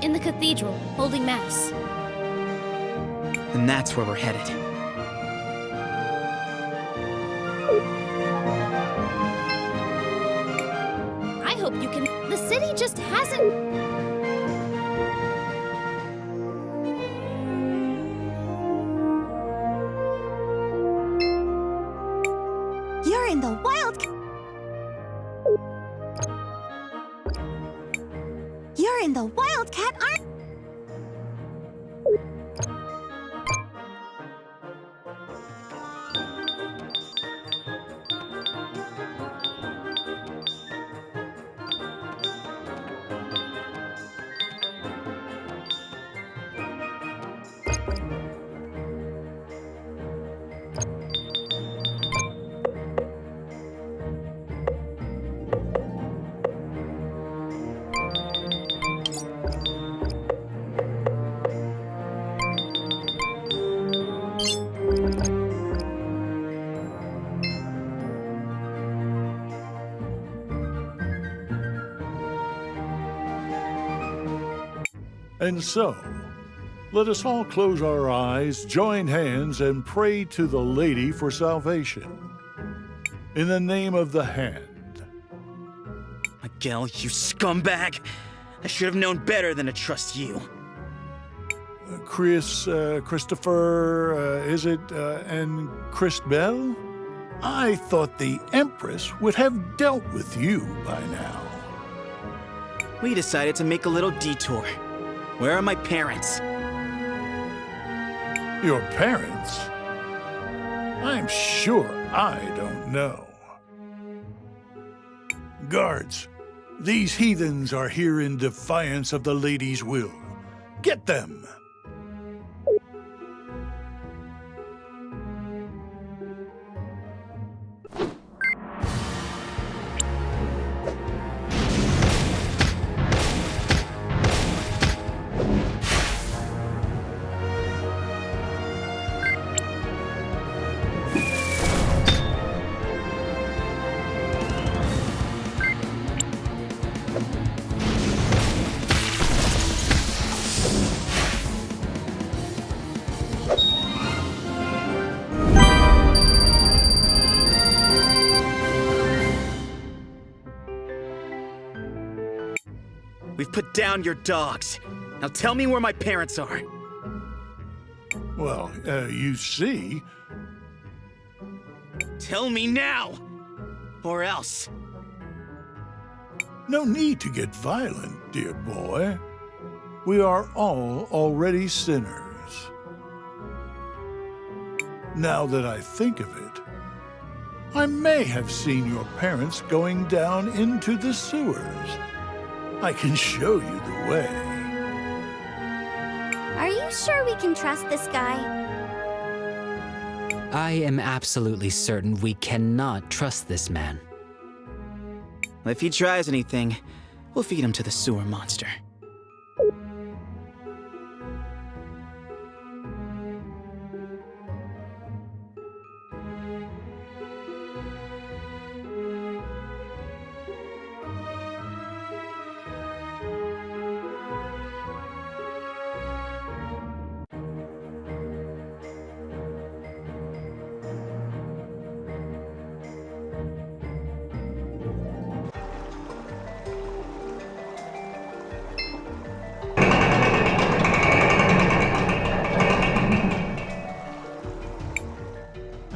In the cathedral, holding mass. And that's where we're headed. I hope you can... The city just hasn't... You're in the wild... You're in the Wildcat Army. And so, let us all close our eyes, join hands, and pray to the Lady for salvation. In the name of the Hand. Miguel, you scumbag! I should have known better than to trust you. Christopher, and Crisbell? I thought the Empress would have dealt with you by now. We decided to make a little detour. Where are my parents? Your parents? I'm sure I don't know. Guards, These heathens are here in defiance of the lady's will. Get them! We've put down your dogs. Now tell me where my parents are. Well, you see... Tell me now! Or else. No need to get violent, dear boy. We are all already sinners. Now that I think of it, I may have seen your parents going down into the sewers. I can show you the way. Are you sure we can trust this guy? I am absolutely certain we cannot trust this man. If he tries anything, we'll feed him to the sewer monster.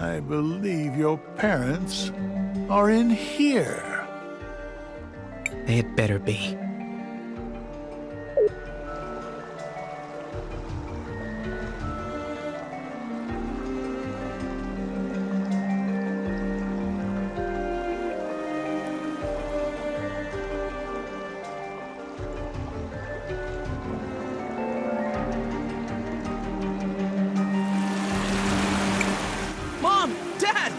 I believe your parents are in here. They had better be. Mom! Dad!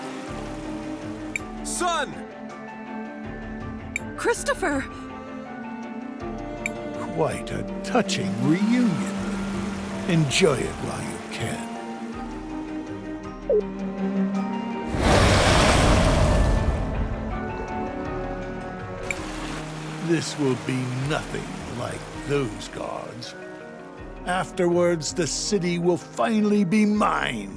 Son! Christopher! Quite a touching reunion. Enjoy it while you can. This will be nothing like those gods. Afterwards, the city will finally be mine.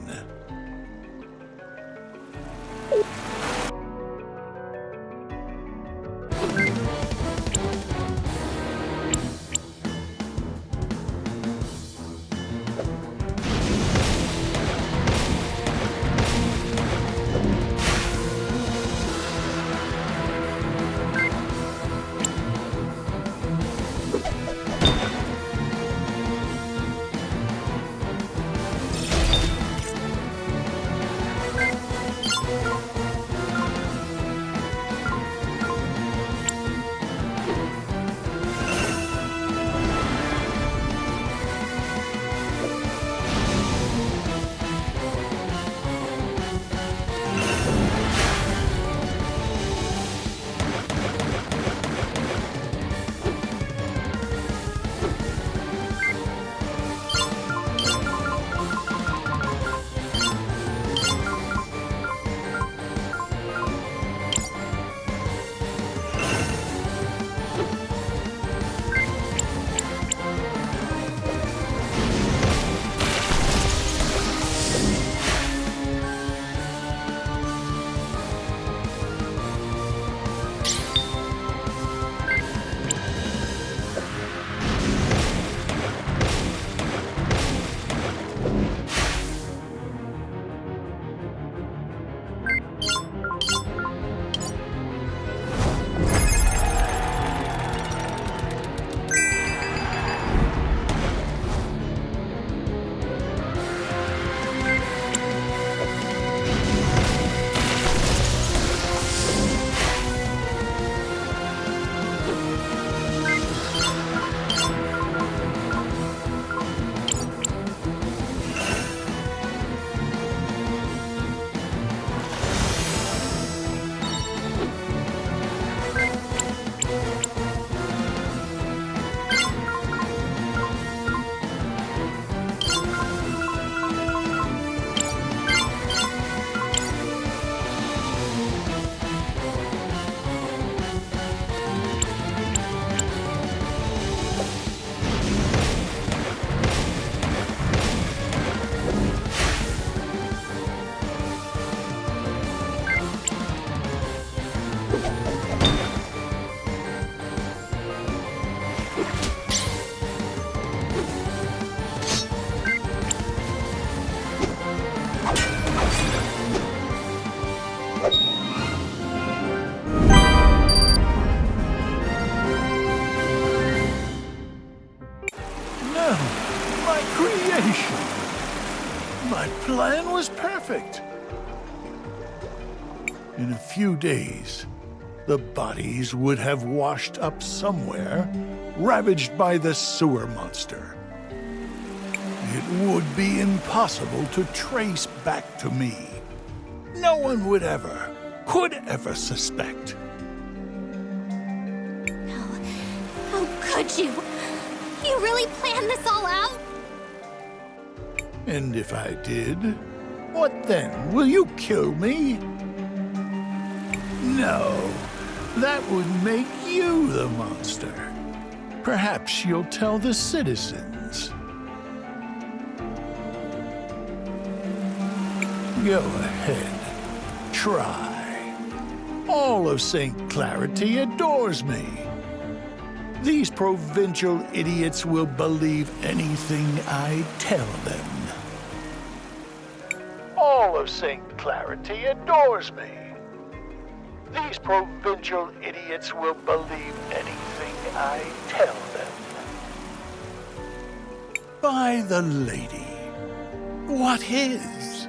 No, my creation. My plan was perfect. In a few days, the bodies would have washed up somewhere, ravaged by the sewer monster. It would be impossible to trace back to me. No one could ever suspect. How could you? You really planned this all out? And if I did, what then? Will you kill me? No, that would make you the monster. Perhaps you'll tell the citizens. Go ahead, try. All of St. Clarity adores me. These provincial idiots will believe anything I tell them. All of St. Clarity adores me. These provincial idiots will believe anything I tell them. By the lady, what is?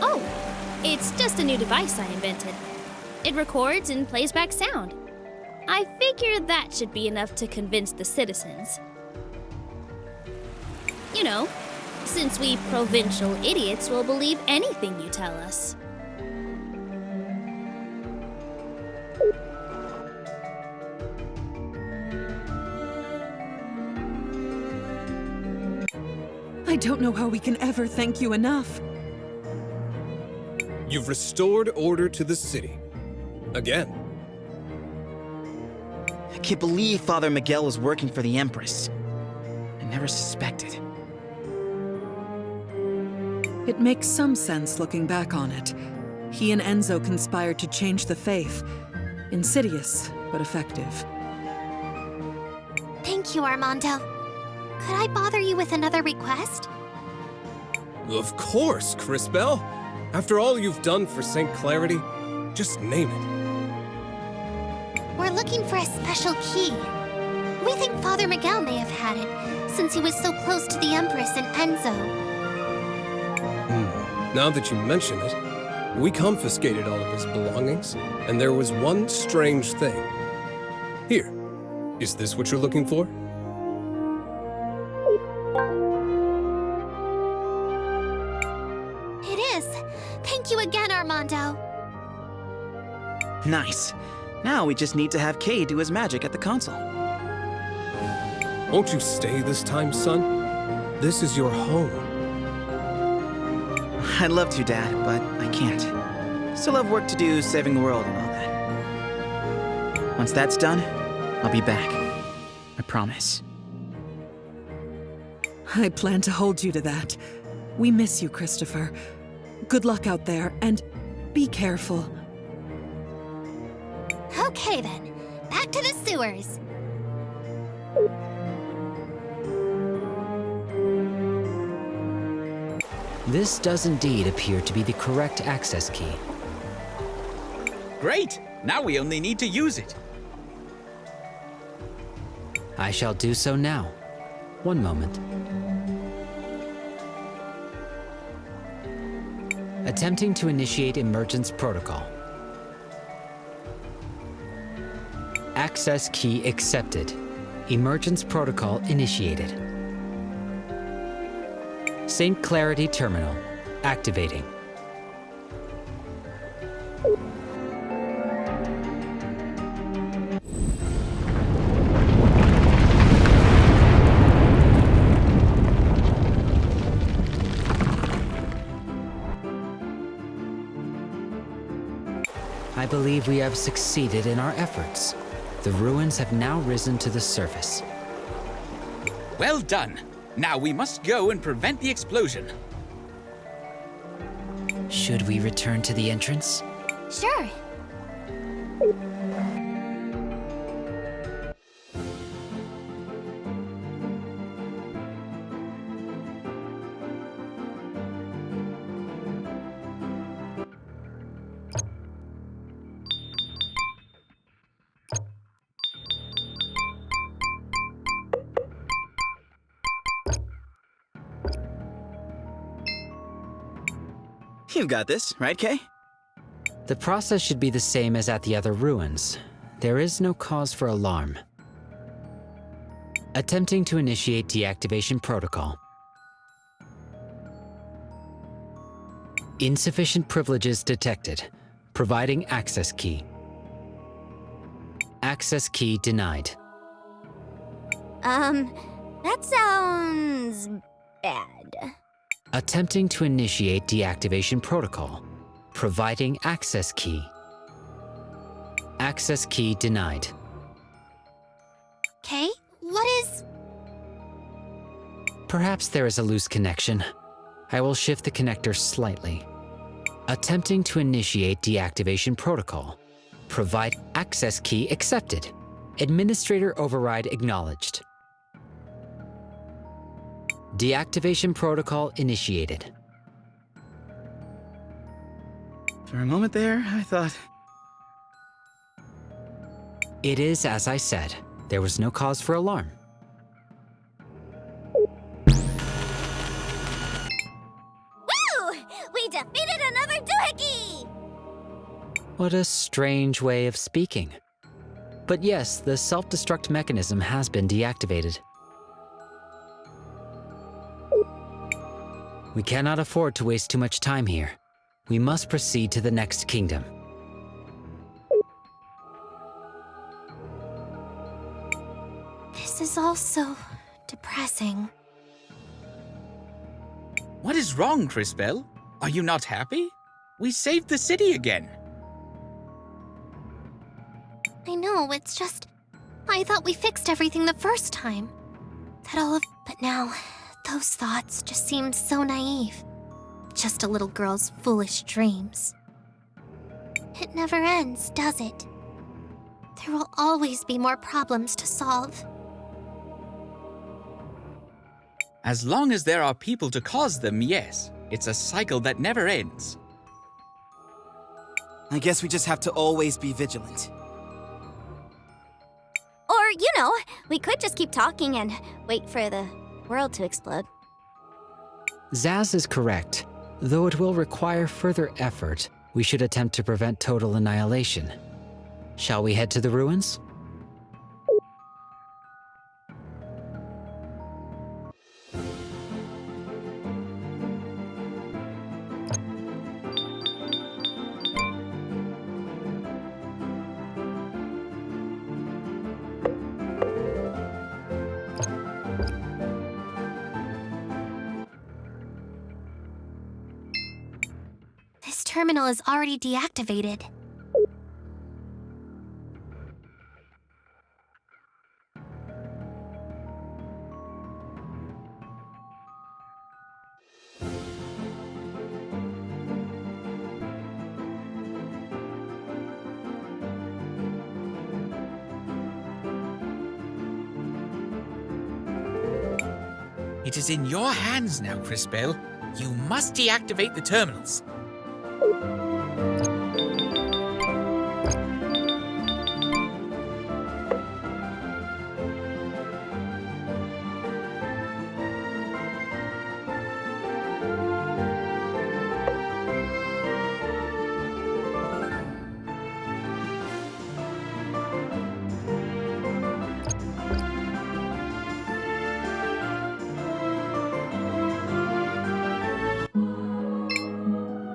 Oh, it's just a new device I invented. It records and plays back sound. I figure that should be enough to convince the citizens. You know, since we provincial idiots will believe anything you tell us. I don't know how we can ever thank you enough. You've restored order to the city. Again. I can't believe Father Miguel was working for the Empress. I never suspected. It makes some sense looking back on it. He and Enzo conspired to change the faith. Insidious, but effective. Thank you, Armando. Could I bother you with another request? Of course, Crisbel. After all you've done for St. Clarity, just name it. We're looking for a special key. We think Father Miguel may have had it, since he was so close to the Empress and Enzo. Now that you mention it, we confiscated all of his belongings, and there was one strange thing. Here, is this what you're looking for? It is. Thank you again, Armando. Nice. Now we just need to have Kay do his magic at the console. Won't you stay this time, son? This is your home. I'd love to, Dad, but I can't. Still have work to do saving the world and all that. Once that's done, I'll be back. I promise. I plan to hold you to that. We miss you, Christopher. Good luck out there, and be careful. Okay then, back to the sewers. This does indeed appear to be the correct access key. Great! Now we only need to use it. I shall do so now. One moment. Attempting to initiate emergence protocol. Access key accepted. Emergence protocol initiated. St. Clarity Terminal activating. I believe we have succeeded in our efforts. The ruins have now risen to the surface. Well done. Now we must go and prevent the explosion. Should we return to the entrance? Sure. You've got this, right, Kay? The process should be the same as at the other ruins. There is no cause for alarm. Attempting to initiate deactivation protocol. Insufficient privileges detected. Providing access key. Access key denied. That sounds bad. Attempting to initiate deactivation protocol. Providing access key. Access key denied. Okay, what is... Perhaps there is a loose connection. I will shift the connector slightly. Attempting to initiate deactivation protocol. Provide access key accepted. Administrator override acknowledged. Deactivation protocol initiated. For a moment there, I thought... It is as I said. There was no cause for alarm. Woo! We defeated another doohickey! What a strange way of speaking. But yes, the self-destruct mechanism has been deactivated. We cannot afford to waste too much time here. We must proceed to the next kingdom. This is all so depressing. What is wrong, Cris Bell? Are you not happy? We saved the city again. I know, it's just... I thought we fixed everything the first time. But now, those thoughts just seem so naive. Just a little girl's foolish dreams. It never ends, does it? There will always be more problems to solve. As long as there are people to cause them, yes. It's a cycle that never ends. I guess we just have to always be vigilant. Or, we could just keep talking and wait for the world to explode. Zaz is correct. Though it will require further effort, we should attempt to prevent total annihilation. Shall we head to the ruins? This terminal is already deactivated. It is in your hands now, Cris Bell. You must deactivate the terminals.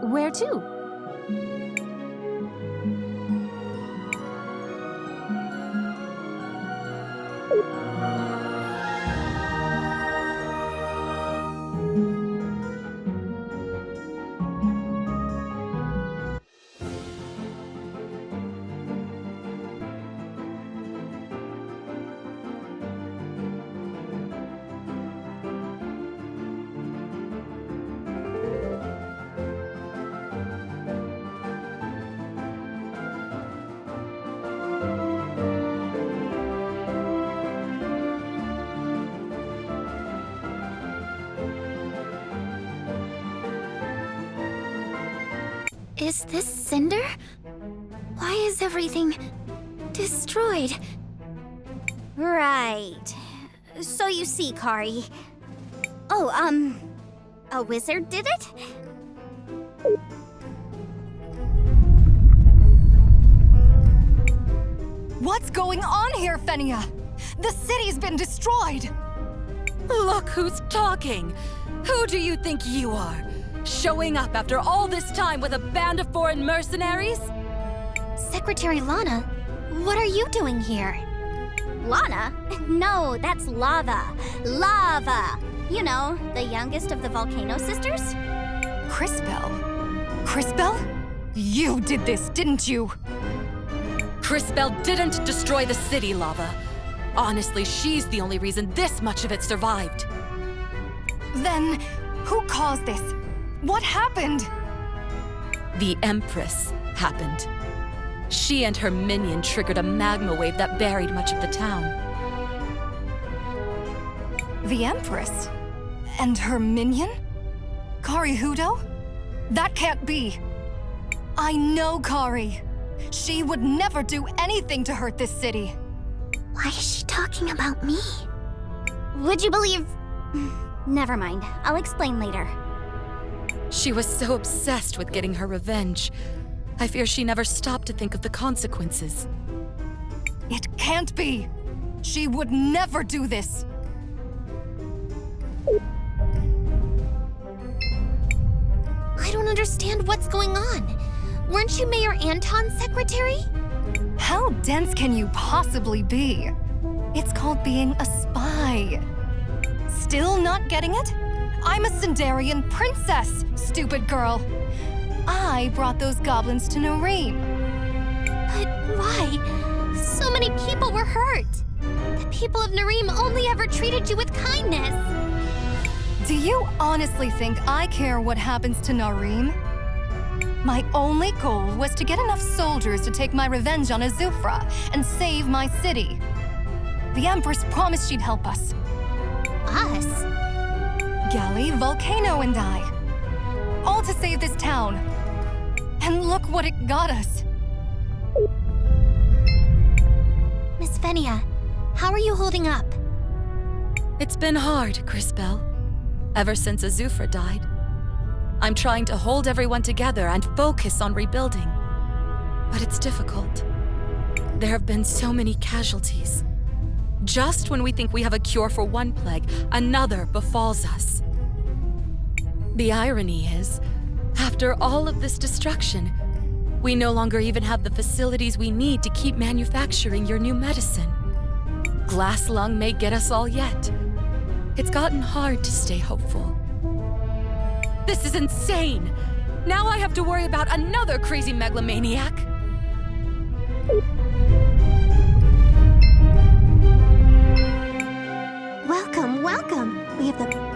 Where to? Is this Cinder? Why is everything destroyed? Right. So you see, Kari. Oh, a wizard did it? going on here, Fenia? The city's been destroyed! Look who's talking! Who do you think you are? Showing up after all this time with a band of foreign mercenaries? Secretary Lana, what are you doing here? Lana? No, that's Lava. Lava! You know, the youngest of the Volcano Sisters? Crisbell? Crisbell? You did this, didn't you? Crisbell didn't destroy the city, Lava. Honestly, she's the only reason this much of it survived. Then, who caused this? What happened? The Empress happened. She and her minion triggered a magma wave that buried much of the town. The Empress? And her minion? Kari Hudo? That can't be. I know Kari. She would never do anything to hurt this city. Why is she talking about me? Would you believe... Never mind. I'll explain later. She was so obsessed with getting her revenge. I fear she never stopped to think of the consequences. It can't be! She would never do this! I don't understand what's going on. Weren't you Mayor Anton's secretary? How dense can you possibly be? It's called being a spy. Still not getting it? I'm a Sindarian princess, stupid girl. I brought those goblins to Nareem. But why? So many people were hurt. The people of Nareem only ever treated you with kindness. Do you honestly think I care what happens to Nareem? My only goal was to get enough soldiers to take my revenge on Azufra and save my city. The Empress promised she'd help us. Us? Gally, Volcano, and I. All to save this town. And look what it got us. Miss Fenia, how are you holding up? It's been hard, Crisbell. Ever since Azufra died. I'm trying to hold everyone together and focus on rebuilding. But it's difficult. There have been so many casualties. Just when we think we have a cure for one plague, another befalls us. The irony is, after all of this destruction, we no longer even have the facilities we need to keep manufacturing your new medicine. Glass lung may get us all yet. It's gotten hard to stay hopeful. This is insane! Now I have to worry about another crazy megalomaniac! Welcome, welcome! We have the...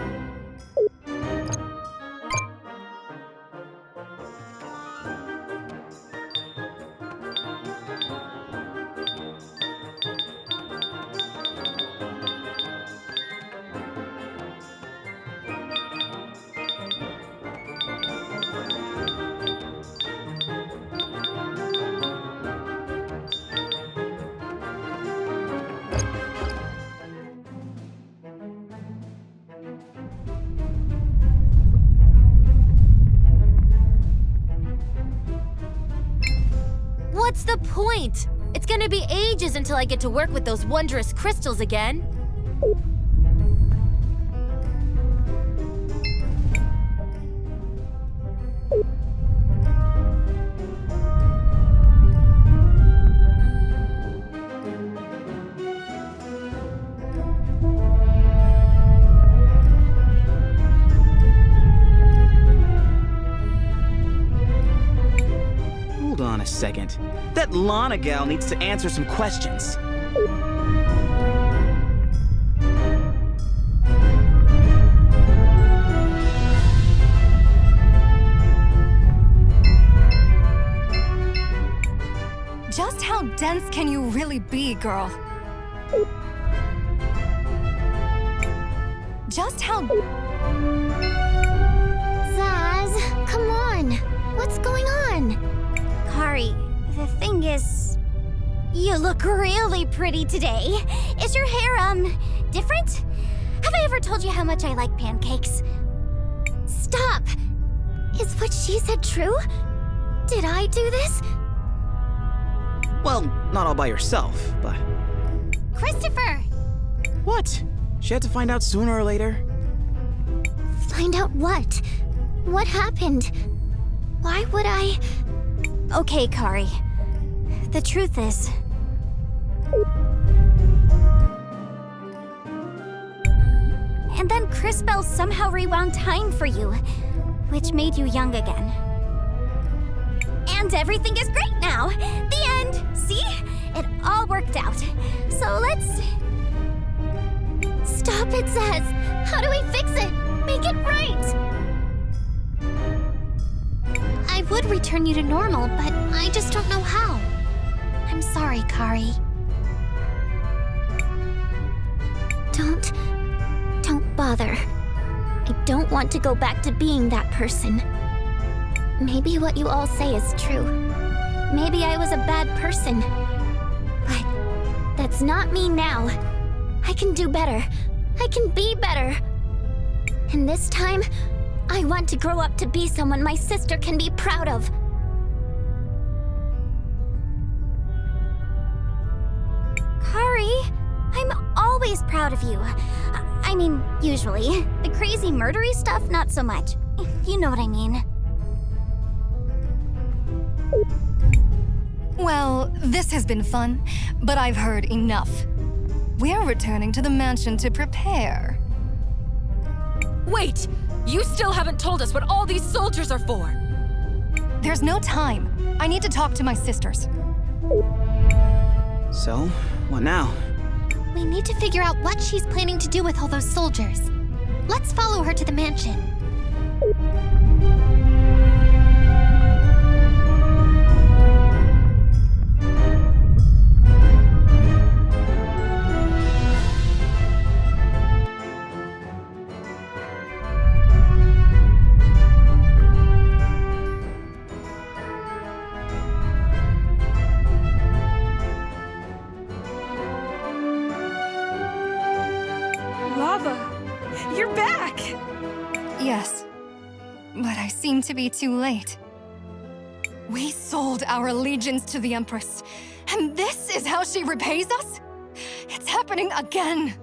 What's the point? It's gonna be ages until I get to work with those wondrous crystals again. Hold on a second. That Lana gal needs to answer some questions. Just how dense can you really be, girl? Just how... Zaz, come on! What's going on? Kari, the thing is... You look really pretty today. Is your hair, different? Have I ever told you how much I like pancakes? Stop! Is what she said true? Did I do this? Well, not all by herself, but... Christopher! What? She had to find out sooner or later. Find out what? What happened? Why would I... Okay, Kari. The truth is... And then Cris Bell somehow rewound time for you, which made you young again. And everything is great now! The end! See? It all worked out. So let's... Stop it, Zaz! How do we fix it? Make it right! I would return you to normal, but I just don't know how. I'm sorry, Kari. Don't bother. I don't want to go back to being that person. Maybe what you all say is true. Maybe I was a bad person. But that's not me now. I can do better. I can be better. And this time, I want to grow up to be someone my sister can be proud of. Kari, I'm always proud of you. I mean, usually. The crazy murdery stuff, not so much. You know what I mean. Well, this has been fun, but I've heard enough. We're returning to the mansion to prepare. Wait! You still haven't told us what all these soldiers are for! There's no time. I need to talk to my sisters. So, what now? We need to figure out what she's planning to do with all those soldiers. Let's follow her to the mansion. You're back! Yes, but I seem to be too late. We sold our allegiance to the Empress, and this is how she repays us? It's happening again.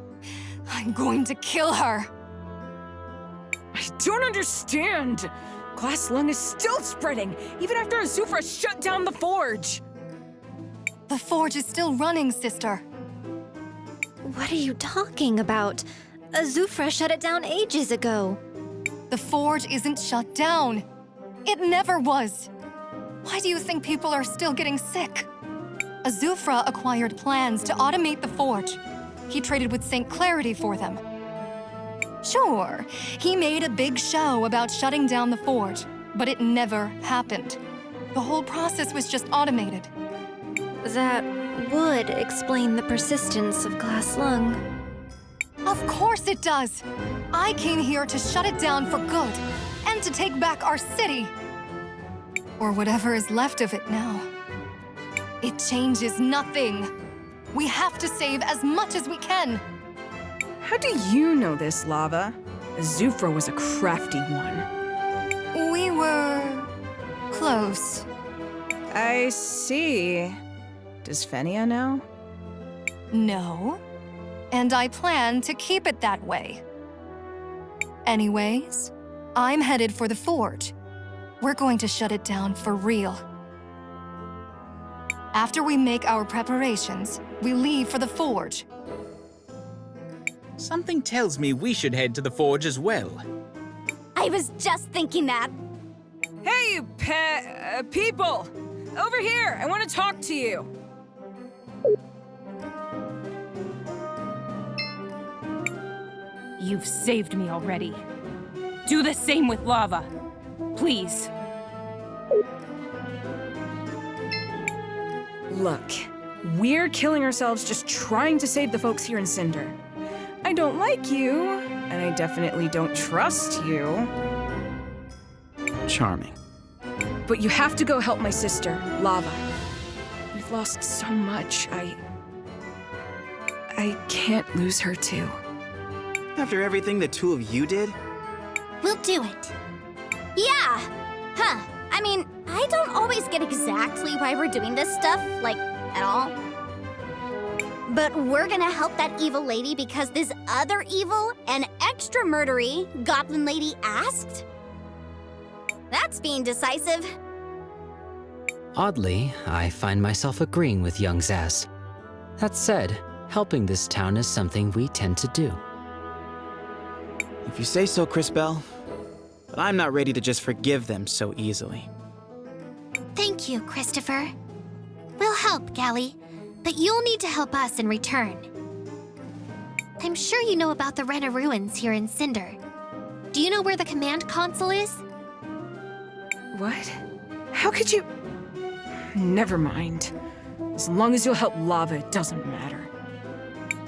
I'm going to kill her. I don't understand. Glass lung is still spreading, even after Azufra shut down the forge. The forge is still running, sister. What are you talking about? Azufra shut it down ages ago. The forge isn't shut down. It never was. Why do you think people are still getting sick? Azufra acquired plans to automate the forge. He traded with St. Clarity for them. Sure, he made a big show about shutting down the forge, but it never happened. The whole process was just automated. That would explain the persistence of Glass Lung. Of course it does! I came here to shut it down for good, and to take back our city. Or whatever is left of it now. It changes nothing. We have to save as much as we can. How do you know this, Lava? Azufra was a crafty one. We were... close. I see. Does Fenia know? No. And I plan to keep it that way. Anyways, I'm headed for the forge. We're going to shut it down for real. After we make our preparations, we leave for the forge. Something tells me we should head to the forge as well. I was just thinking that. Hey, people! Over here! I want to talk to you! You've saved me already. Do the same with Lava. Please. Look, we're killing ourselves just trying to save the folks here in Cinder. I don't like you, and I definitely don't trust you. Charming. But you have to go help my sister, Lava. We've lost so much. I can't lose her too. After everything the two of you did? We'll do it. Yeah! Huh. I mean, I don't always get exactly why we're doing this stuff. Like, at all. But we're gonna help that evil lady because this other evil and extra murdery goblin lady asked? That's being decisive. Oddly, I find myself agreeing with young Zaz. That said, helping this town is something we tend to do. If you say so, Cris Bell. But I'm not ready to just forgive them so easily. Thank you, Christopher. We'll help, Gally, but you'll need to help us in return. I'm sure you know about the Rena ruins here in Cinder. Do you know where the command console is? What? How could you... Never mind. As long as you'll help Lava, it doesn't matter.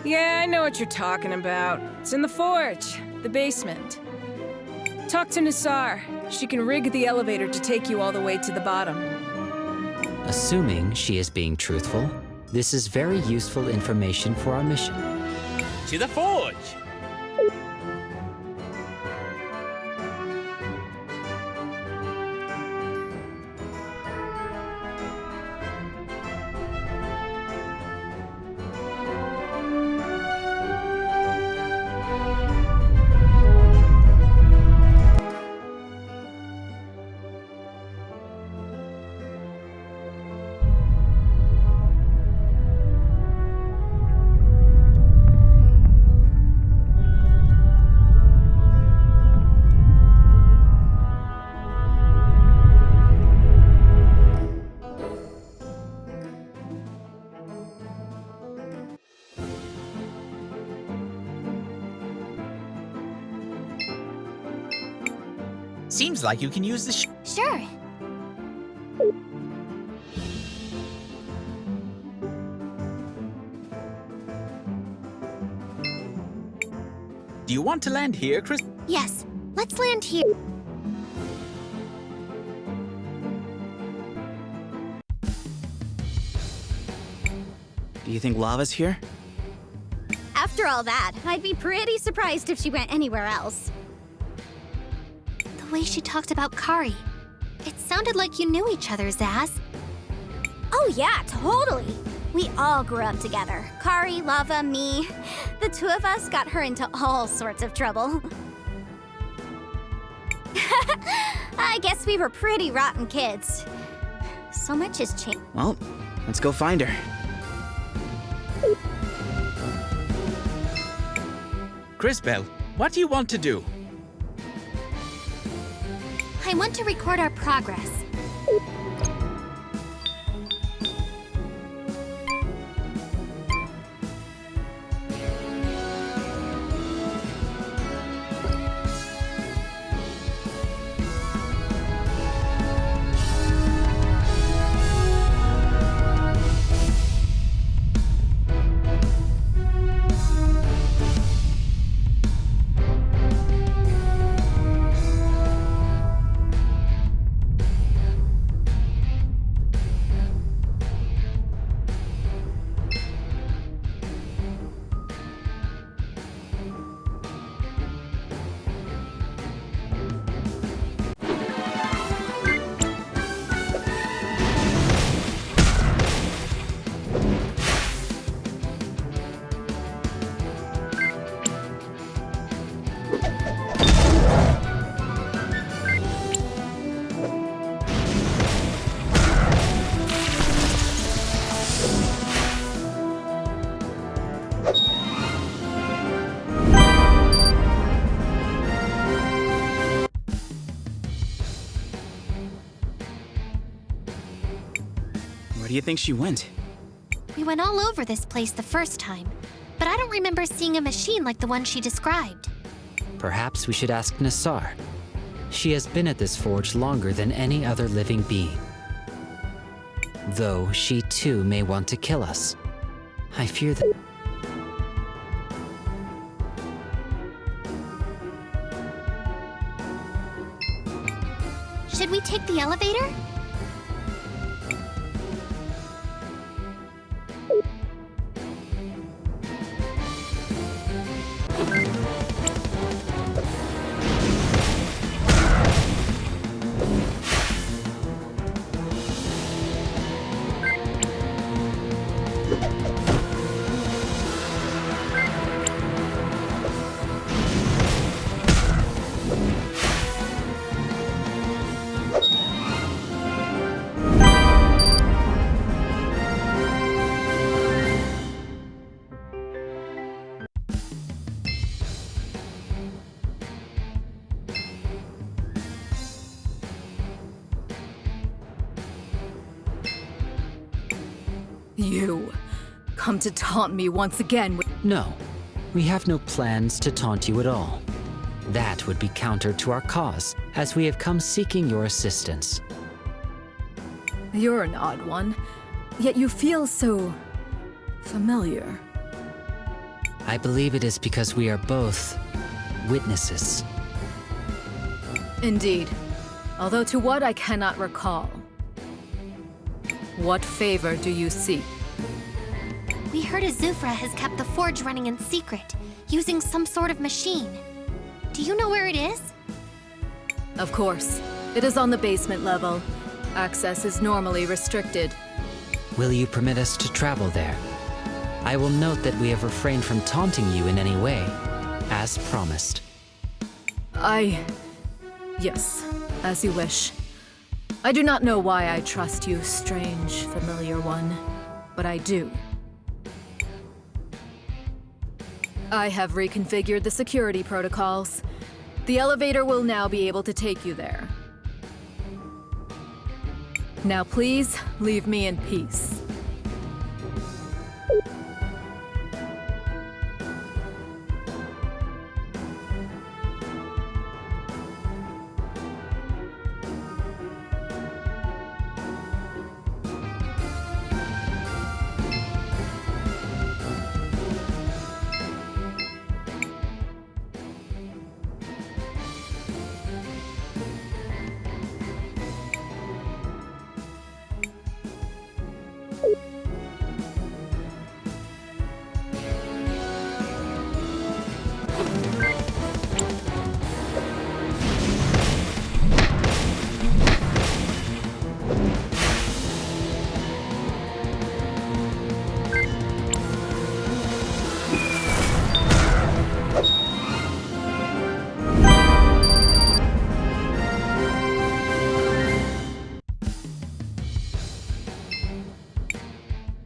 Yeah, I know what you're talking about. It's in the forge, the basement. Talk to Nassar. She can rig the elevator to take you all the way to the bottom. Assuming she is being truthful, this is very useful information for our mission. To the forge! Seems like you can use the Sure. Do you want to land here, Cris? Yes, let's land here. Do you think Lava's here? After all that, I'd be pretty surprised if she went anywhere else. The way she talked about Kari. It sounded like you knew each other, Zaz. Oh yeah, totally. We all grew up together. Kari, Lava, me. The two of us got her into all sorts of trouble. I guess we were pretty rotten kids. So much has changed. Well, let's go find her. Cris Bell, what do you want to do? I want to record our progress. Where do you think she went? We went all over this place the first time, but I don't remember seeing a machine like the one she described. Perhaps we should ask Nassar. She has been at this forge longer than any other living being. Though she too may want to kill us. I fear that... Should we take the elevator? You come to taunt me once again with— No, we have no plans to taunt you at all. That would be counter to our cause, as we have come seeking your assistance. You're an odd one, yet you feel so familiar. I believe it is because we are both witnesses. Indeed, although to what I cannot recall. What favor do you seek? We heard Azufra has kept the forge running in secret, using some sort of machine. Do you know where it is? Of course. It is on the basement level. Access is normally restricted. Will you permit us to travel there? I will note that we have refrained from taunting you in any way, as promised. Yes, as you wish. I do not know why I trust you, strange, familiar one, but I do. I have reconfigured the security protocols. The elevator will now be able to take you there. Now please, leave me in peace.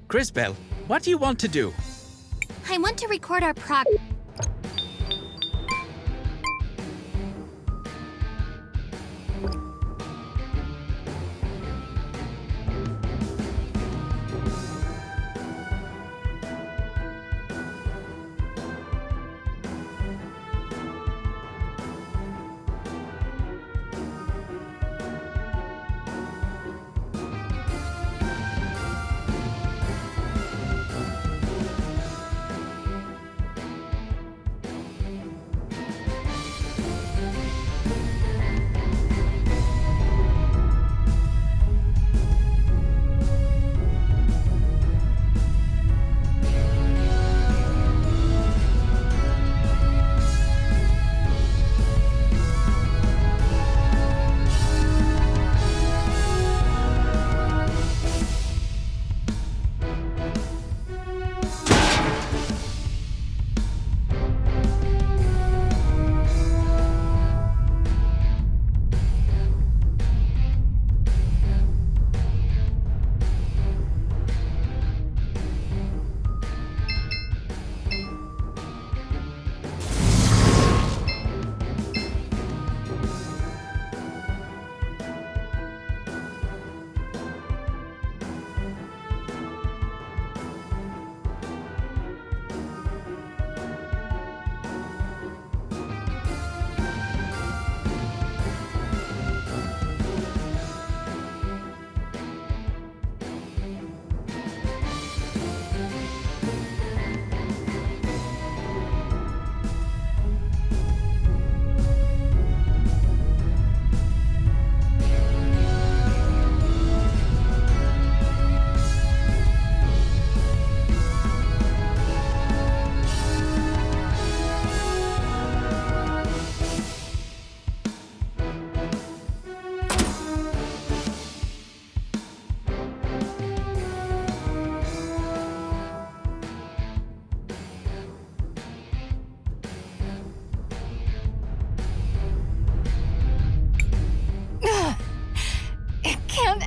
Crisbell, what do you want to do? I want to record our progress.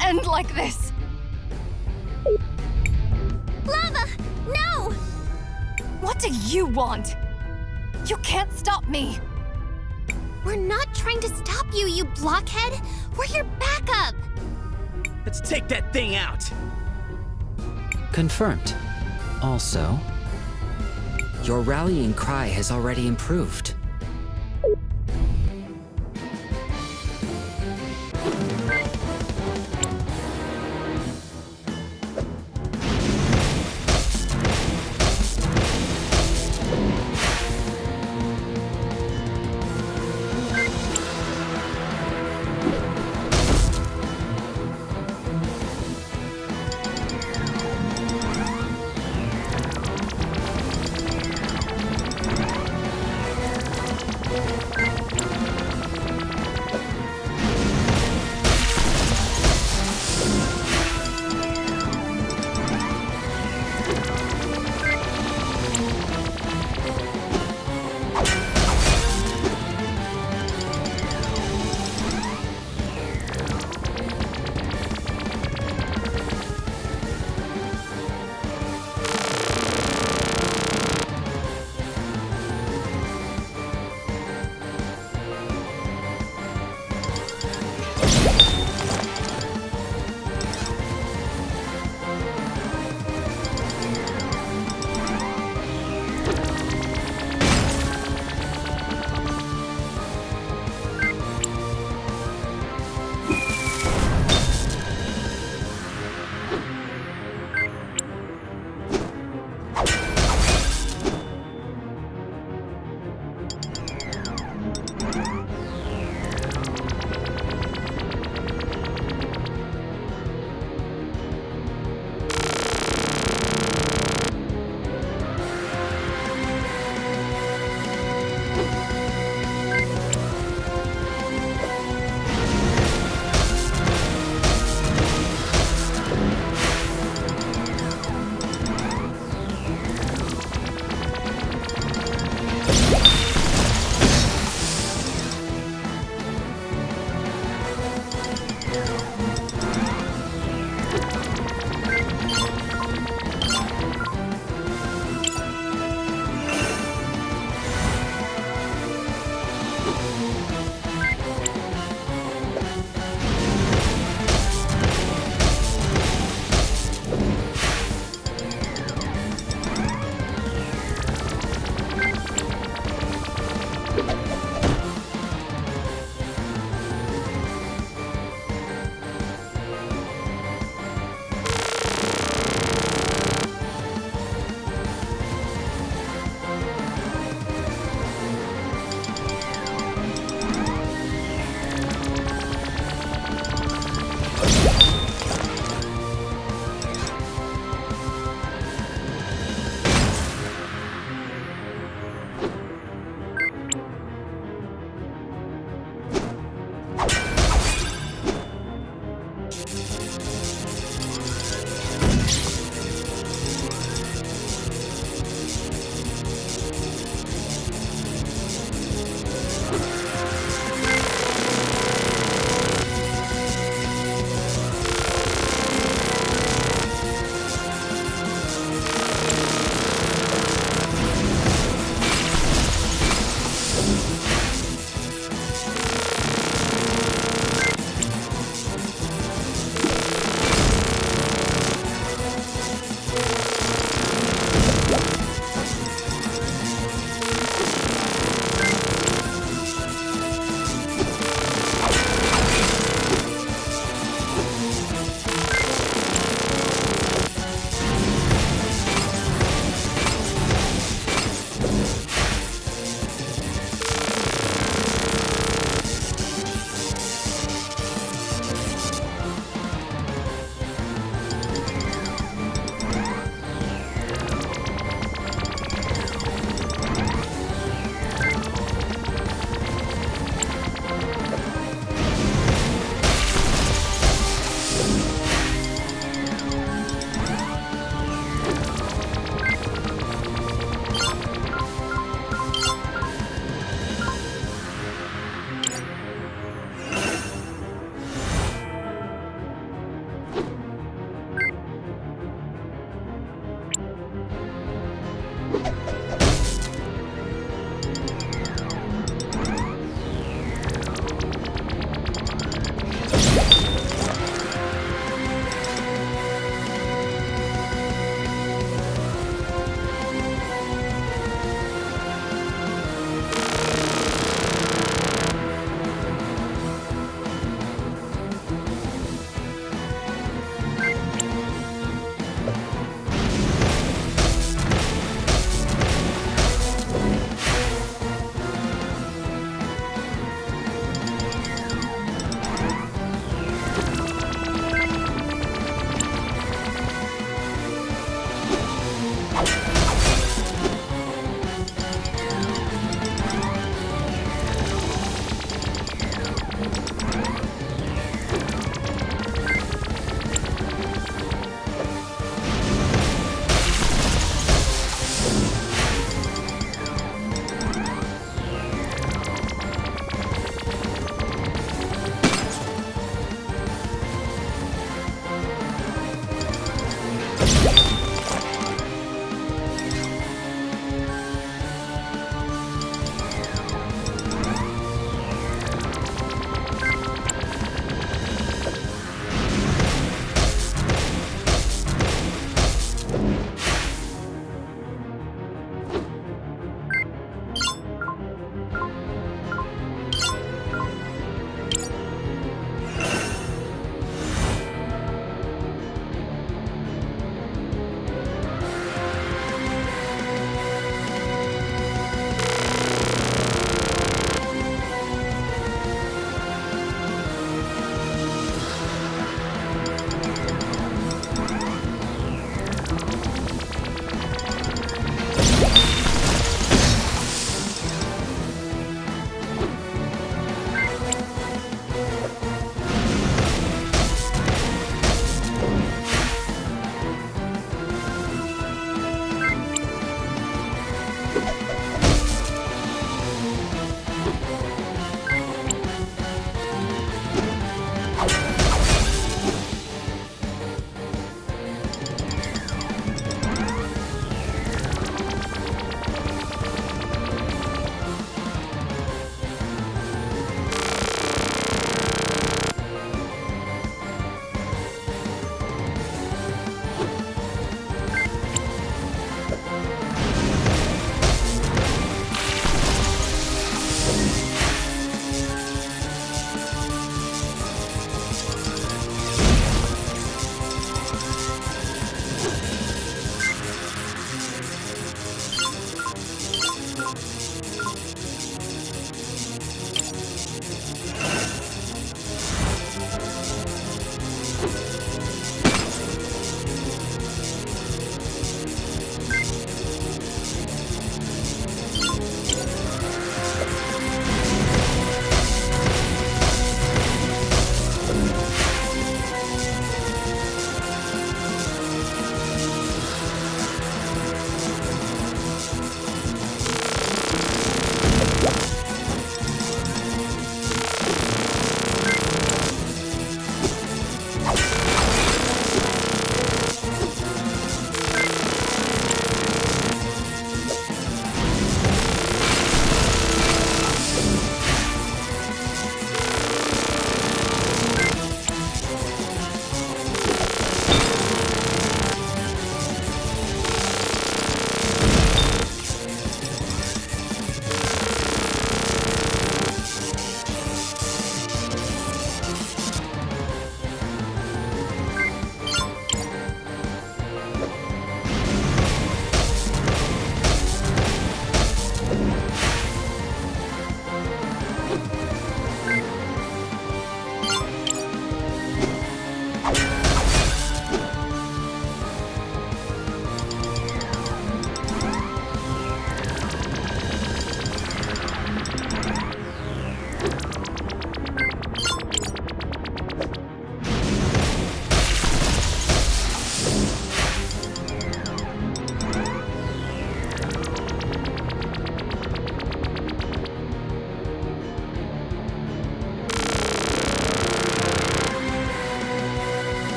End like this. Lava! No! What do you want? You can't stop me. We're not trying to stop you, you blockhead. We're your backup. Let's take that thing out. Confirmed. Also, your rallying cry has already improved.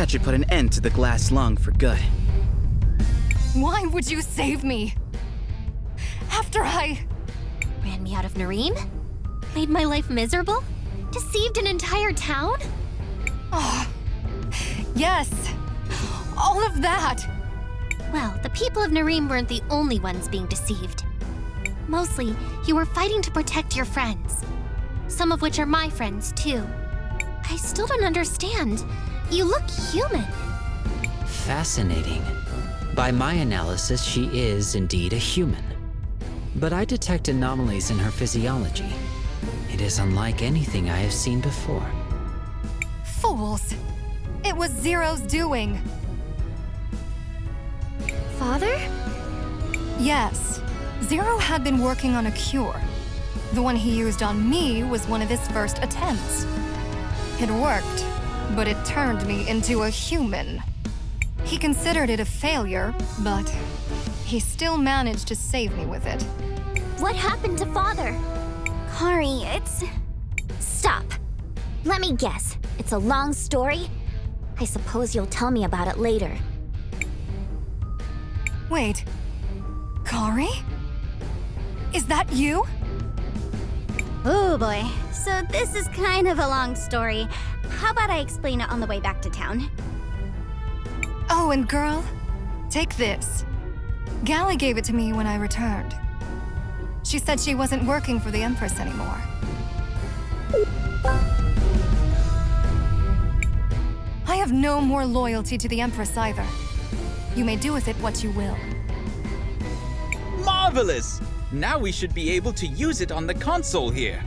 That should put an end to the glass lung for good. Why would you save me? After I... Ran me out of Nareem? Made my life miserable? Deceived an entire town? Oh, yes. All of that. Well, the people of Nareem weren't the only ones being deceived. Mostly, you were fighting to protect your friends. Some of which are my friends, too. I still don't understand. You look human. Fascinating. By my analysis, she is indeed a human. But I detect anomalies in her physiology. It is unlike anything I have seen before. Fools. It was Zero's doing. Father? Yes. Zero had been working on a cure. The one he used on me was one of his first attempts. It worked, but it turned me into a human. He considered it a failure, but he still managed to save me with it. What happened to Father? Kari, it's... Stop. Let me guess. It's a long story? I suppose you'll tell me about it later. Wait. Kari? Is that you? Oh boy. So this is kind of a long story. How about I explain it on the way back to town? Oh, and girl, take this. Gally gave it to me when I returned. She said she wasn't working for the Empress anymore. I have no more loyalty to the Empress either. You may do with it what you will. Marvelous! Now we should be able to use it on the console here.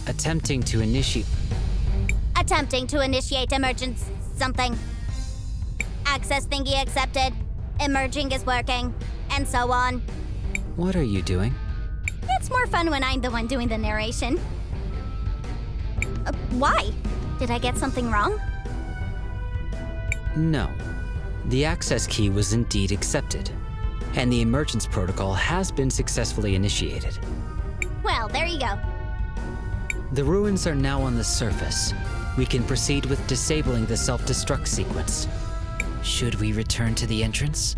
Attempting to initiate... Attempting to initiate emergence something. Access thingy accepted. Emerging is working. And so on. What are you doing? It's more fun when I'm the one doing the narration. Why? Did I get something wrong? No. The access key was indeed accepted, and the emergence protocol has been successfully initiated. Well, there you go. The ruins are now on the surface. We can proceed with disabling the self-destruct sequence. Should we return to the entrance?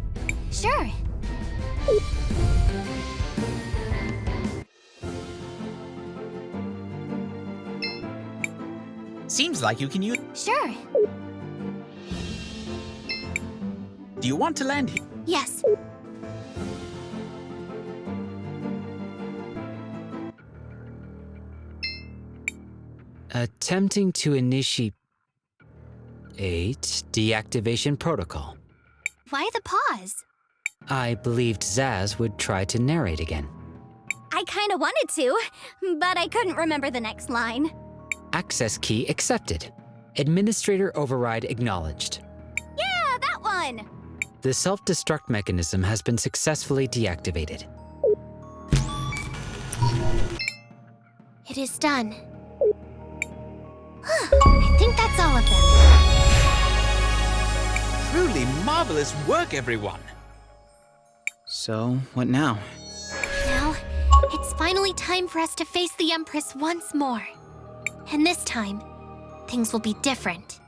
Sure. Seems like you can use... Sure. Do you want to land here? Yes. Attempting to initiate deactivation protocol. Why the pause? I believed Zaz would try to narrate again. I kinda wanted to, but I couldn't remember the next line. Access key accepted. Administrator override acknowledged. Yeah, that one! The self-destruct mechanism has been successfully deactivated. It is done. I think that's all of them. Truly marvelous work, everyone. So, what now? Now, it's finally time for us to face the Empress once more. And this time, things will be different.